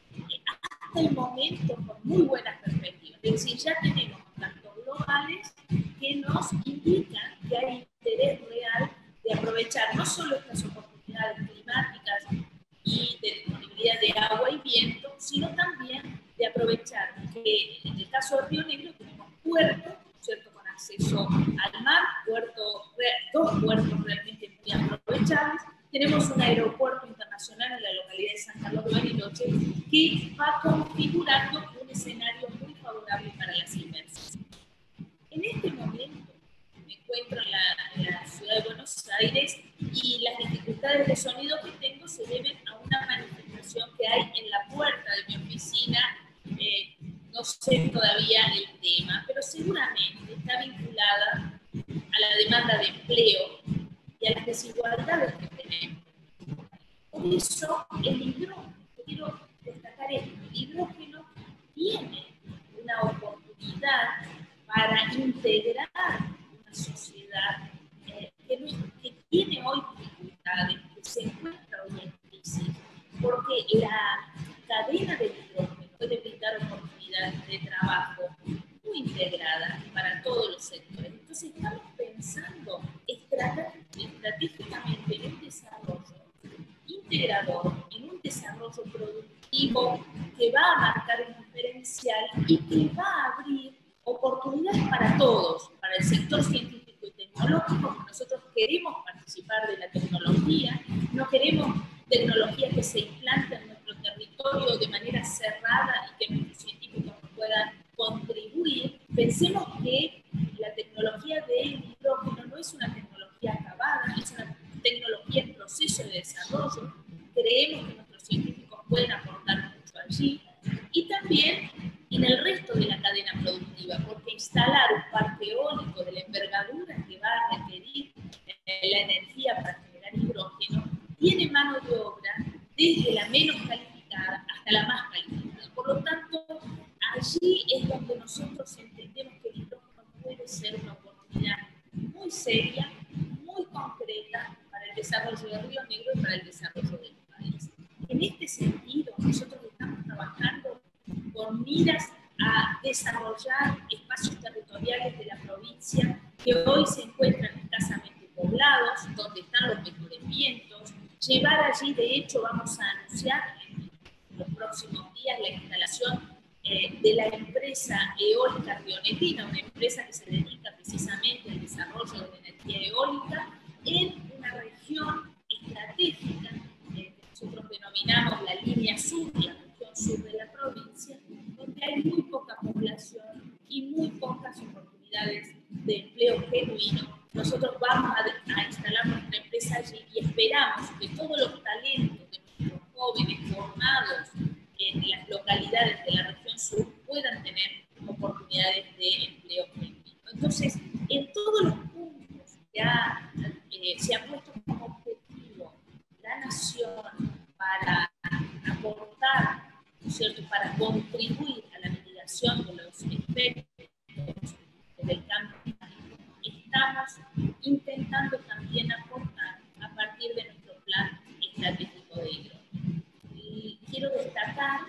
hasta el momento con muy buenas perspectivas. Es decir, ya tenemos datos globales que nos indican que hay interés real de aprovechar no solo estas oportunidades climáticas y de disponibilidad de agua y viento, sino también de aprovechar que en el caso de Río Negro tenemos puertos, ¿cierto?, con acceso al mar, dos puertos realmente muy aprovechables. Tenemos un aeropuerto internacional en la localidad de San Carlos de Bariloche que va configurando un escenario muy favorable para las inversiones. En este momento me encuentro en la ciudad de Buenos Aires y las dificultades de sonido que tengo se deben a una manifestación que hay en la puerta de mi oficina. No sé todavía el tema, pero seguramente está vinculada a la demanda de empleo y a las desigualdades que tenemos. Por eso, el hidrógeno, quiero destacar esto, el hidrógeno tiene una oportunidad para integrar una sociedad que tiene hoy dificultades, que se encuentra hoy en crisis, porque la cadena del hidrógeno puede brindar oportunidades de trabajo muy integradas para todos los sectores. Entonces estamos pensando estratégicamente en un desarrollo integrador, en un desarrollo productivo que va a marcar un diferencial exponencial y que va a abrir oportunidades para todos, para el sector científico y tecnológico, que nosotros queremos participar de la tecnología, no queremos tecnología que se implante en nuestro territorio de manera cerrada y que nuestros científicos puedan contribuir. Pensemos que la tecnología del hidrógeno no es una tecnología acabada, es una tecnología en proceso de desarrollo. Creemos que nuestros científicos pueden aportar mucho allí y también en el resto de la cadena productiva, porque instalar un parque eólico de la envergadura que va a requerir la energía para generar hidrógeno tiene mano de obra desde la menos calificada hasta la más calificada. Por lo tanto, allí es donde nosotros entendemos que el hidrógeno puede ser una oportunidad muy seria, muy concreta para el desarrollo de Río Negro y para el desarrollo del país. En este sentido, nosotros estamos trabajando con miras a desarrollar espacios territoriales de la provincia que hoy se encuentran escasamente poblados, donde están los mejores vientos. Llevar allí, de hecho, vamos a anunciar en los próximos días la instalación de la empresa eólica rionetina, una empresa que se dedica precisamente al desarrollo de la energía eólica en una región estratégica que nosotros denominamos la línea sur, la región sur de la provincia, donde hay muy poca población y muy pocas oportunidades de empleo genuino. Nosotros vamos a instalar nuestra empresa allí y esperamos que todos los talentos de nuestros jóvenes formados en las localidades de la región sur puedan tener oportunidades de empleo genuino. Entonces, en todos los puntos que se ha puesto como objetivo la nación para aportar, ¿no es cierto?, para contribuir a la mitigación de los efectos del cambio climático, estamos intentando también aportar a partir de nuestro plan estratégico de hidrógeno. Y quiero destacar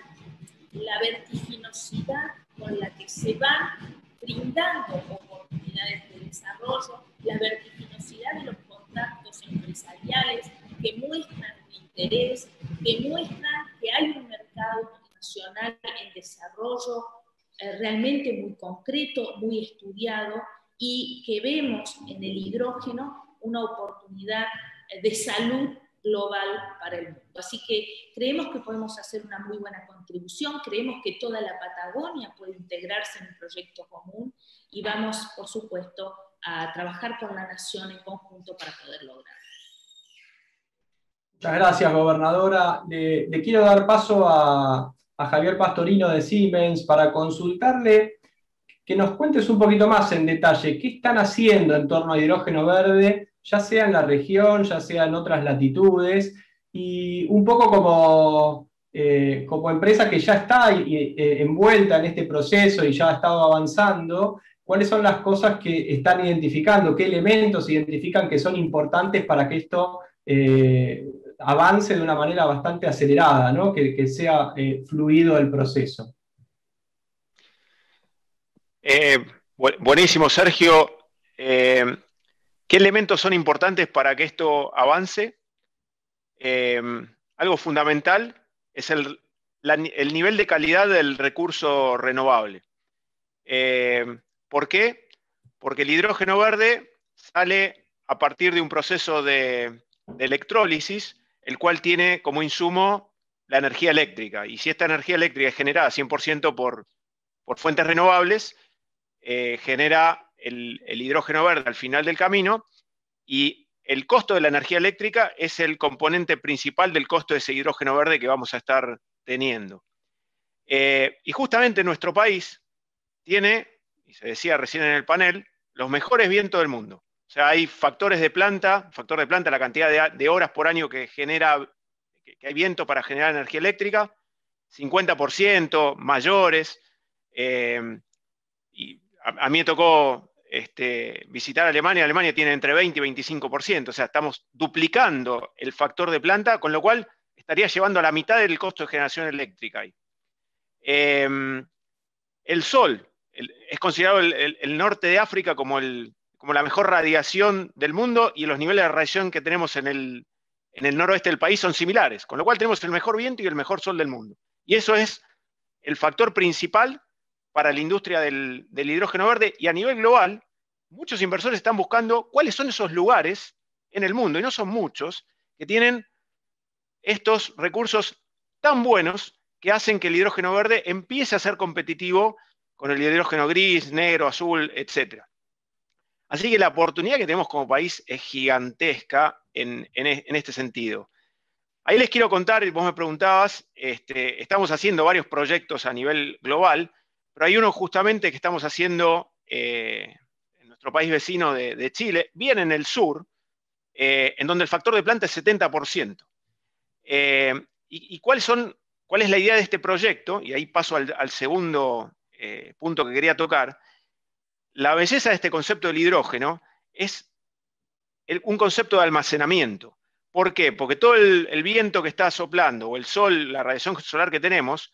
la vertiginosidad con la que se van brindando oportunidades de desarrollo, la vertiginosidad de los contactos empresariales que muestran un interés, que muestran que hay un mercado nacional en desarrollo realmente muy concreto, muy estudiado, y que vemos en el hidrógeno una oportunidad de salud global para el mundo. Así que creemos que podemos hacer una muy buena contribución, creemos que toda la Patagonia puede integrarse en un proyecto común y vamos, por supuesto, a trabajar con la nación en conjunto para poder lograrlo. Muchas gracias, gobernadora. Le quiero dar paso a Javier Pastorino de Siemens para consultarle que nos cuentes un poquito más en detalle qué están haciendo en torno a hidrógeno verde, ya sea en la región, ya sea en otras latitudes, y un poco como empresa que ya está envuelta en este proceso y ya ha estado avanzando, ¿cuáles son las cosas que están identificando? ¿Qué elementos identifican que son importantes para que esto avance de una manera bastante acelerada, ¿no? Que sea fluido el proceso? Buenísimo, Sergio. ¿Qué elementos son importantes para que esto avance? Algo fundamental es el nivel de calidad del recurso renovable. ¿Por qué? Porque el hidrógeno verde sale a partir de un proceso de electrólisis, el cual tiene como insumo la energía eléctrica. Y si esta energía eléctrica es generada 100% por fuentes renovables, genera el hidrógeno verde al final del camino, y el costo de la energía eléctrica es el componente principal del costo de ese hidrógeno verde que vamos a estar teniendo. Y justamente nuestro país tiene, y se decía recién en el panel, los mejores vientos del mundo. O sea, hay factor de planta, la cantidad de horas por año que hay viento para generar energía eléctrica, 50% mayores. Y a mí me tocó visitar Alemania. Alemania tiene entre 20 y 25%, o sea, estamos duplicando el factor de planta, con lo cual estaría llevando a la mitad del costo de generación eléctrica ahí. El sol, es considerado el norte de África como la mejor radiación del mundo, y los niveles de radiación que tenemos en el noroeste del país son similares, con lo cual tenemos el mejor viento y el mejor sol del mundo. Y eso es el factor principal para la industria del hidrógeno verde, y a nivel global, muchos inversores están buscando cuáles son esos lugares en el mundo, y no son muchos, que tienen estos recursos tan buenos que hacen que el hidrógeno verde empiece a ser competitivo con el hidrógeno gris, negro, azul, etc. Así que la oportunidad que tenemos como país es gigantesca en este sentido. Ahí les quiero contar, vos me preguntabas, estamos haciendo varios proyectos a nivel global, pero hay uno justamente que estamos haciendo en nuestro país vecino de Chile, bien en el sur, en donde el factor de planta es 70%. ¿Cuál es la idea de este proyecto? Y ahí paso al segundo punto que quería tocar. La belleza de este concepto del hidrógeno es un concepto de almacenamiento. ¿Por qué? Porque todo el viento que está soplando, o el sol, la radiación solar que tenemos,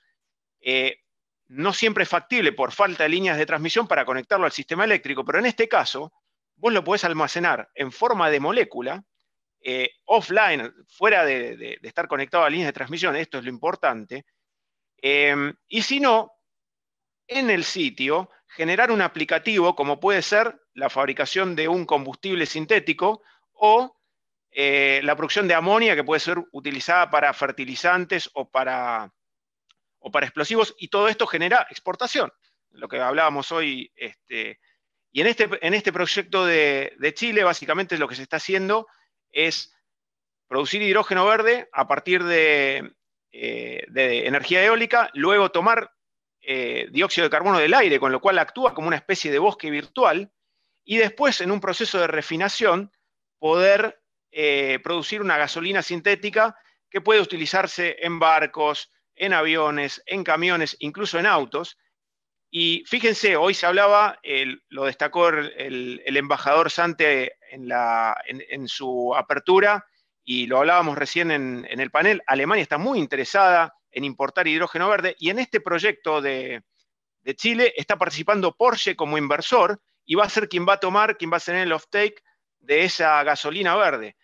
no siempre es factible por falta de líneas de transmisión para conectarlo al sistema eléctrico, pero en este caso, vos lo podés almacenar en forma de molécula, offline, fuera de estar conectado a líneas de transmisión, esto es lo importante, y si no, en el sitio, generar un aplicativo como puede ser la fabricación de un combustible sintético o la producción de amonia que puede ser utilizada para fertilizantes o para explosivos, y todo esto genera exportación, lo que hablábamos hoy. Y en este proyecto de Chile, básicamente lo que se está haciendo es producir hidrógeno verde a partir de energía eólica, luego tomar dióxido de carbono del aire, con lo cual actúa como una especie de bosque virtual, y después en un proceso de refinación poder producir una gasolina sintética que puede utilizarse en barcos, en aviones, en camiones, incluso en autos. Y fíjense, hoy se hablaba, lo destacó el embajador Sante en su apertura, y lo hablábamos recién en el panel. Alemania está muy interesada en importar hidrógeno verde, y en este proyecto de Chile está participando Porsche como inversor, y va a ser quien va a tener el offtake de esa gasolina verde.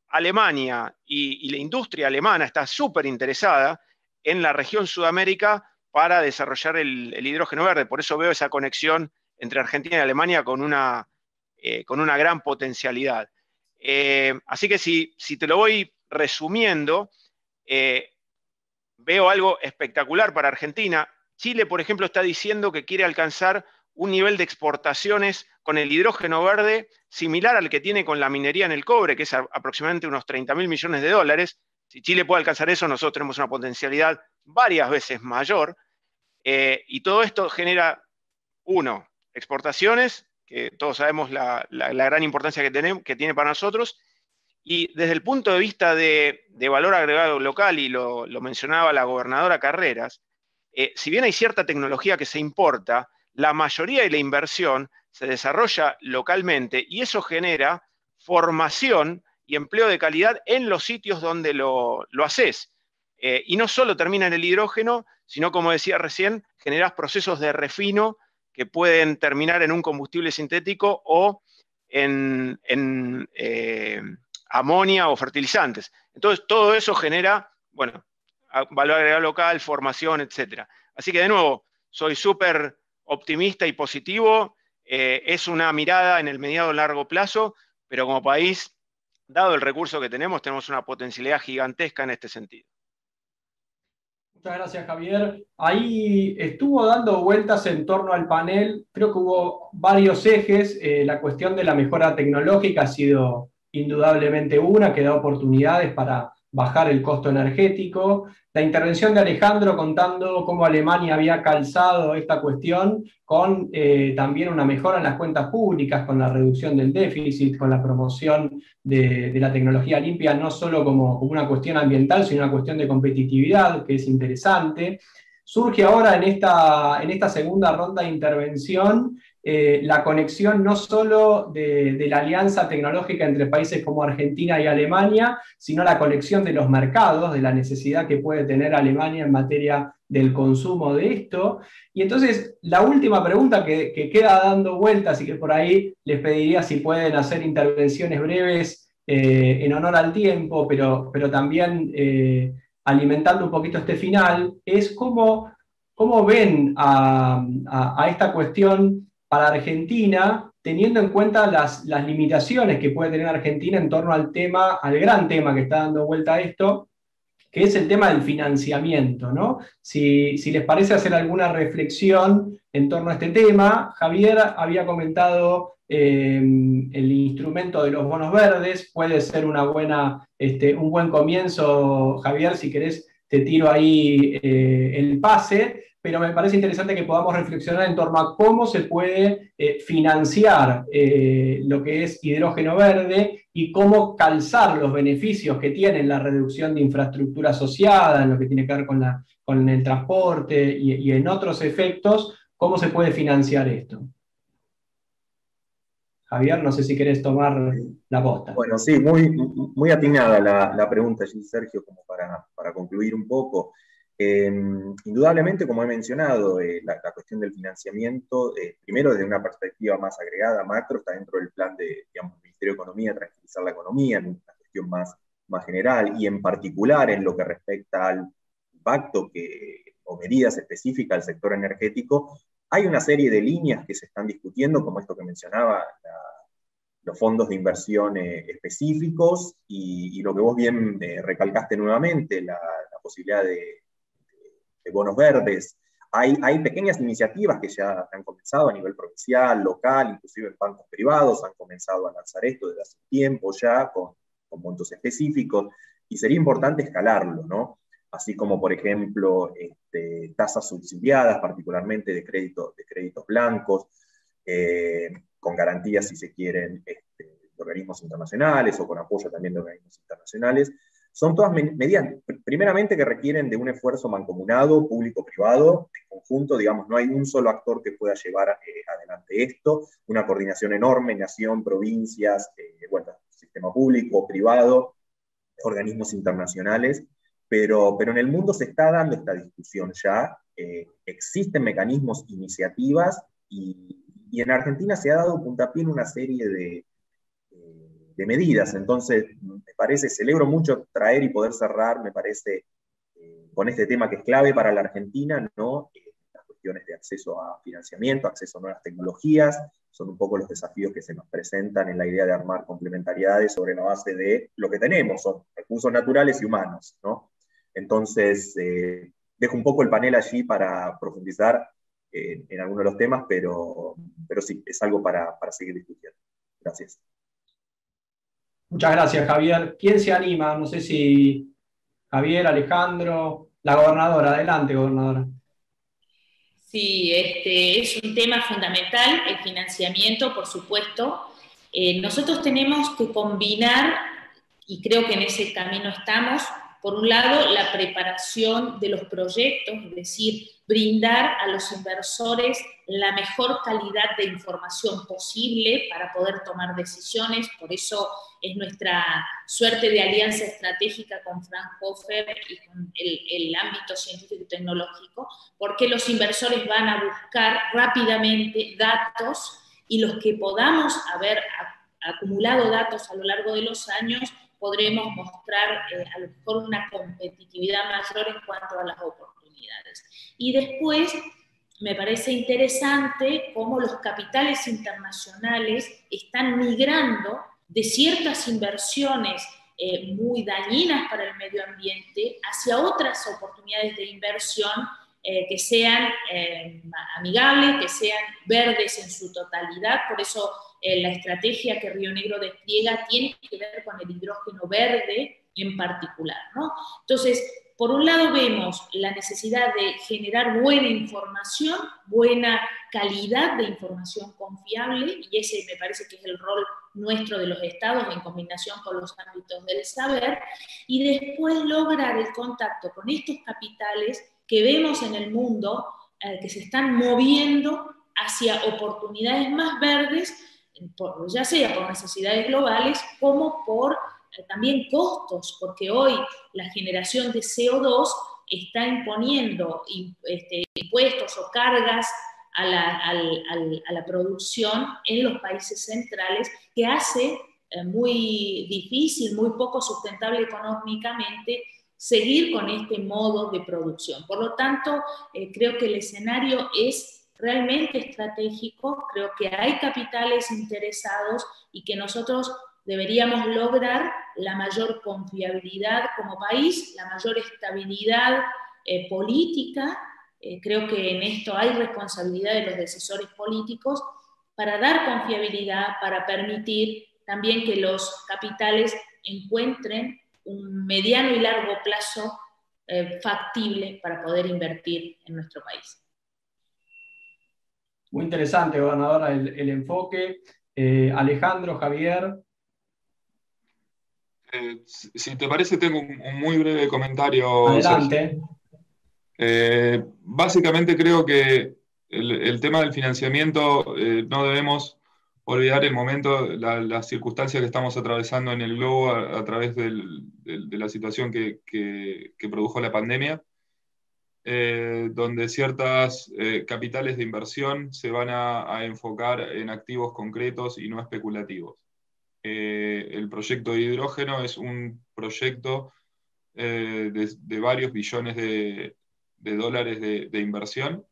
Alemania y la industria alemana está súper interesada en la región Sudamérica para desarrollar el hidrógeno verde. Por eso veo esa conexión entre Argentina y Alemania con una gran potencialidad. Así que si te lo voy resumiendo, veo algo espectacular para Argentina. Chile, por ejemplo, está diciendo que quiere alcanzar un nivel de exportaciones con el hidrógeno verde similar al que tiene con la minería en el cobre, que es aproximadamente unos 30.000 millones de dólares. Si Chile puede alcanzar eso, nosotros tenemos una potencialidad varias veces mayor. Y todo esto genera, uno, exportaciones, que todos sabemos la gran importancia que tiene para nosotros, y desde el punto de vista de valor agregado local, y lo mencionaba la gobernadora Carreras, si bien hay cierta tecnología que se importa, la mayoría de la inversión se desarrolla localmente, y eso genera formación y empleo de calidad en los sitios donde lo haces. Y no solo termina en el hidrógeno, sino, como decía recién, generas procesos de refino que pueden terminar en un combustible sintético o en amonia o fertilizantes. Entonces, todo eso genera, bueno, valor agregado local, formación, etc. Así que, de nuevo, soy súper optimista y positivo. Es una mirada en el mediano y largo plazo, pero como país, dado el recurso que tenemos una potencialidad gigantesca en este sentido. Muchas gracias, Javier. Ahí estuvo dando vueltas en torno al panel, creo que hubo varios ejes. La cuestión de la mejora tecnológica ha sido indudablemente una, que da oportunidades para bajar el costo energético. La intervención de Alejandro contando cómo Alemania había calzado esta cuestión con también una mejora en las cuentas públicas, con la reducción del déficit, con la promoción de la tecnología limpia, no solo como una cuestión ambiental, sino una cuestión de competitividad, que es interesante. Surge ahora en esta segunda ronda de intervención la conexión no solo de la alianza tecnológica entre países como Argentina y Alemania, sino la conexión de los mercados, de la necesidad que puede tener Alemania en materia del consumo de esto. Y entonces, la última pregunta que queda dando vueltas, y que por ahí les pediría si pueden hacer intervenciones breves en honor al tiempo, pero también alimentando un poquito este final, es cómo ven a esta cuestión para Argentina, teniendo en cuenta las limitaciones que puede tener Argentina en torno al gran tema que está dando vuelta a esto, que es el tema del financiamiento, ¿no? Si les parece hacer alguna reflexión en torno a este tema, Javier había comentado el instrumento de los bonos verdes, puede ser un buen comienzo, Javier, si querés te tiro ahí el pase, pero me parece interesante que podamos reflexionar en torno a cómo se puede financiar lo que es hidrógeno verde y cómo calzar los beneficios que tiene la reducción de infraestructura asociada, en lo que tiene que ver con el transporte y en otros efectos, cómo se puede financiar esto. Javier, no sé si querés tomar la posta. Bueno, sí, muy atinada la pregunta allí, Sergio, como para concluir un poco. Indudablemente, como he mencionado, la cuestión del financiamiento, primero desde una perspectiva más agregada, macro, está dentro del plan del Ministerio de Economía, tranquilizar la economía, en una cuestión más general, y en particular en lo que respecta al impacto o medidas específicas al sector energético. Hay una serie de líneas que se están discutiendo, como esto que mencionaba, los fondos de inversión específicos, y lo que vos bien recalcaste nuevamente, la posibilidad de bonos verdes. Hay pequeñas iniciativas que ya han comenzado a nivel provincial, local, inclusive en bancos privados, han comenzado a lanzar esto desde hace tiempo ya, con montos específicos, y sería importante escalarlo, ¿no? Así como, por ejemplo, tasas subsidiadas, particularmente de créditos blancos, con garantías, si se quieren, de organismos internacionales o con apoyo también de organismos internacionales. Son todas medidas, primeramente, que requieren de un esfuerzo mancomunado, público-privado, en conjunto, digamos, no hay un solo actor que pueda llevar adelante esto, una coordinación enorme, nación, provincias, sistema público, privado, organismos internacionales, pero en el mundo se está dando esta discusión ya, existen mecanismos, iniciativas, y en Argentina se ha dado puntapié en una serie de medidas. Entonces, me parece, celebro mucho traer y poder cerrar, me parece, con este tema que es clave para la Argentina, ¿no? Las cuestiones de acceso a financiamiento, acceso a nuevas tecnologías, son un poco los desafíos que se nos presentan en la idea de armar complementariedades sobre la base de lo que tenemos, son recursos naturales y humanos, ¿no? Entonces, dejo un poco el panel allí para profundizar en algunos de los temas, pero sí, es algo para seguir discutiendo. Gracias. Muchas gracias, Javier. ¿Quién se anima? No sé si Javier, Alejandro, la gobernadora. Adelante, gobernadora. Sí, es un tema fundamental, el financiamiento, por supuesto. Nosotros tenemos que combinar, y creo que en ese camino estamos, por un lado, la preparación de los proyectos, es decir, brindar a los inversores la mejor calidad de información posible para poder tomar decisiones. Por eso es nuestra suerte de alianza estratégica con Fraunhofer y con el ámbito científico y tecnológico, porque los inversores van a buscar rápidamente datos, y los que podamos haber acumulado datos a lo largo de los años, podremos mostrar a lo mejor una competitividad mayor en cuanto a las oportunidades. Y después, me parece interesante cómo los capitales internacionales están migrando de ciertas inversiones muy dañinas para el medio ambiente hacia otras oportunidades de inversión que sean amigables, que sean verdes en su totalidad. Por eso la estrategia que Río Negro despliega tiene que ver con el hidrógeno verde en particular, ¿no? Entonces, por un lado vemos la necesidad de generar buena información, buena calidad de información confiable, y ese me parece que es el rol nuestro de los estados en combinación con los ámbitos del saber, y después lograr el contacto con estos capitales que vemos en el mundo, que se están moviendo hacia oportunidades más verdes, ya sea por necesidades globales como por también costos, porque hoy la generación de CO2 está imponiendo impuestos o cargas a la producción en los países centrales, que hace muy difícil, muy poco sustentable económicamente seguir con este modo de producción. Por lo tanto, creo que el escenario es realmente estratégico, creo que hay capitales interesados y que nosotros deberíamos lograr la mayor confiabilidad como país, la mayor estabilidad política. Creo que en esto hay responsabilidad de los decisores políticos para dar confiabilidad, para permitir también que los capitales encuentren un mediano y largo plazo factible para poder invertir en nuestro país. Muy interesante, gobernadora, el enfoque. Alejandro, Javier. Si te parece, tengo un muy breve comentario. Adelante. Básicamente creo que el tema del financiamiento, no debemos olvidar el momento, las circunstancias que estamos atravesando en el globo a través de la situación que produjo la pandemia, donde ciertas capitales de inversión se van a enfocar en activos concretos y no especulativos. El proyecto de hidrógeno es un proyecto de varios billones de dólares de inversión,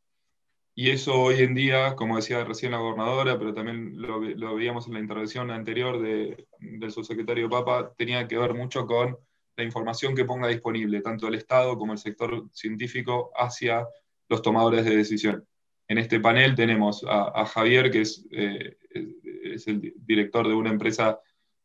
y eso hoy en día, como decía recién la gobernadora, pero también lo veíamos en la intervención anterior del subsecretario Papa, tenía que ver mucho con la información que ponga disponible, tanto el Estado como el sector científico, hacia los tomadores de decisión. En este panel tenemos a Javier, que es el director de una empresa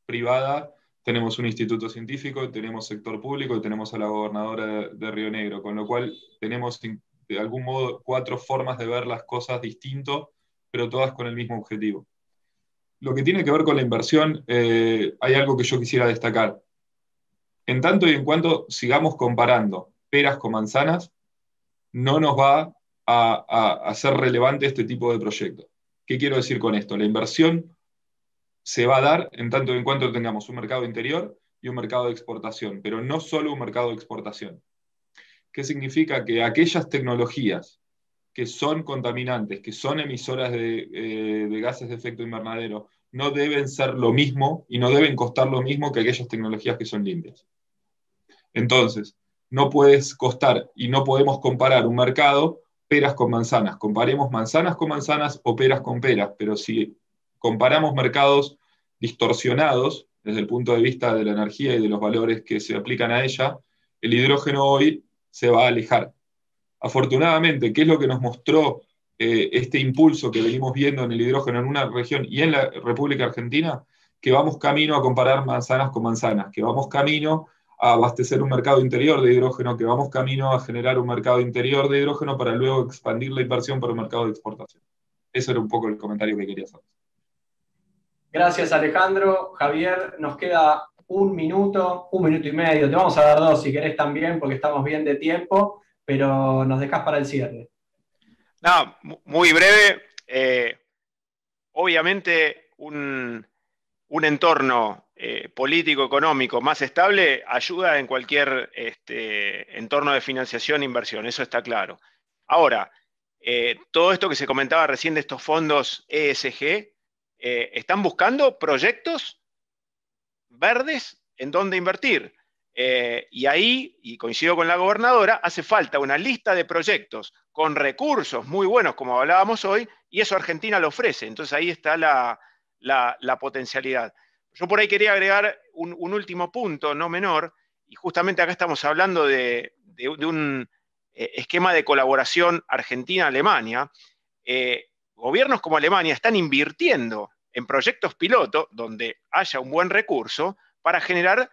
privada, tenemos un instituto científico, tenemos sector público y tenemos a la gobernadora de Río Negro, con lo cual tenemos de algún modo 4 formas de ver las cosas distinto, pero todas con el mismo objetivo. Lo que tiene que ver con la inversión, hay algo que yo quisiera destacar. En tanto y en cuanto sigamos comparando peras con manzanas, no nos va a ser relevante este tipo de proyectos. ¿Qué quiero decir con esto? La inversión se va a dar en tanto y en cuanto tengamos un mercado interior y un mercado de exportación, pero no solo un mercado de exportación. ¿Qué significa? Que aquellas tecnologías que son contaminantes, que son emisoras de gases de efecto invernadero, no deben ser lo mismo y no deben costar lo mismo que aquellas tecnologías que son limpias. Entonces, no puedes costar y no podemos comparar un mercado peras con manzanas. Comparemos manzanas con manzanas o peras con peras, pero si comparamos mercados distorsionados desde el punto de vista de la energía y de los valores que se aplican a ella, el hidrógeno hoy se va a alejar. Afortunadamente, ¿qué es lo que nos mostró este impulso que venimos viendo en el hidrógeno en una región y en la República Argentina? Que vamos camino a comparar manzanas con manzanas, que vamos camino a abastecer un mercado interior de hidrógeno, que vamos camino a generar un mercado interior de hidrógeno para luego expandir la inversión para un mercado de exportación. Ese era un poco el comentario que quería hacer. Gracias, Alejandro. Javier, nos queda un minuto y medio. Te vamos a dar 2 si querés también, porque estamos bien de tiempo, pero nos dejás para el cierre. No, muy breve. Obviamente un entorno político, económico más estable ayuda en cualquier entorno de financiación e inversión, eso está claro. Ahora, todo esto que se comentaba recién de estos fondos ESG, están buscando proyectos verdes en donde invertir. Y ahí, y coincido con la gobernadora, hace falta una lista de proyectos con recursos muy buenos, como hablábamos hoy, y eso Argentina lo ofrece. Entonces ahí está la potencialidad. Yo por ahí quería agregar un último punto, no menor, y justamente acá estamos hablando de un esquema de colaboración Argentina-Alemania. Gobiernos como Alemania están invirtiendo en proyectos piloto donde haya un buen recurso para generar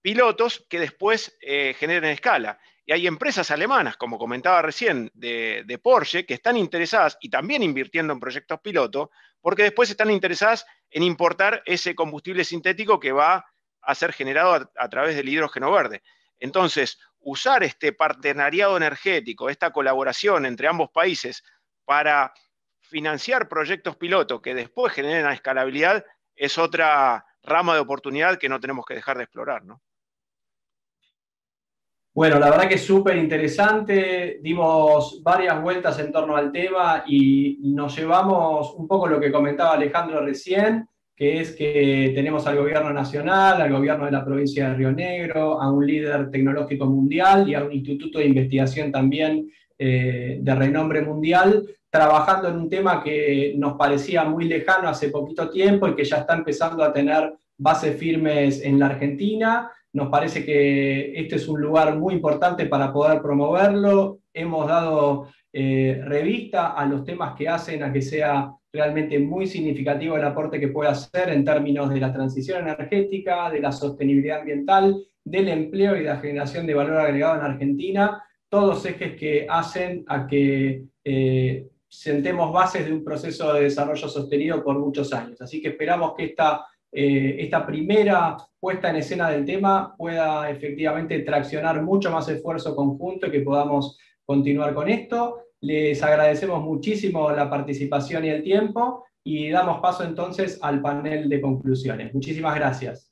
pilotos que después generen escala. Y hay empresas alemanas, como comentaba recién, de Porsche, que están interesadas y también invirtiendo en proyectos piloto, porque después están interesadas en importar ese combustible sintético que va a ser generado a través del hidrógeno verde. Entonces, usar este partenariado energético, esta colaboración entre ambos países para financiar proyectos piloto que después generen escalabilidad es otra rama de oportunidad que no tenemos que dejar de explorar, ¿no? Bueno, la verdad que es súper interesante, dimos varias vueltas en torno al tema y nos llevamos un poco lo que comentaba Alejandro recién, que es que tenemos al gobierno nacional, al gobierno de la provincia de Río Negro, a un líder tecnológico mundial y a un instituto de investigación también de renombre mundial, trabajando en un tema que nos parecía muy lejano hace poquito tiempo y que ya está empezando a tener bases firmes en la Argentina. Nos parece que este es un lugar muy importante para poder promoverlo. Hemos dado revista a los temas que hacen a que sea realmente muy significativo el aporte que puede hacer en términos de la transición energética, de la sostenibilidad ambiental, del empleo y de la generación de valor agregado en Argentina, todos ejes que hacen a que sentemos bases de un proceso de desarrollo sostenido por muchos años. Así que esperamos que esta primera puesta en escena del tema pueda efectivamente traccionar mucho más esfuerzo conjunto y que podamos continuar con esto. Les agradecemos muchísimo la participación y el tiempo y damos paso entonces al panel de conclusiones. Muchísimas gracias.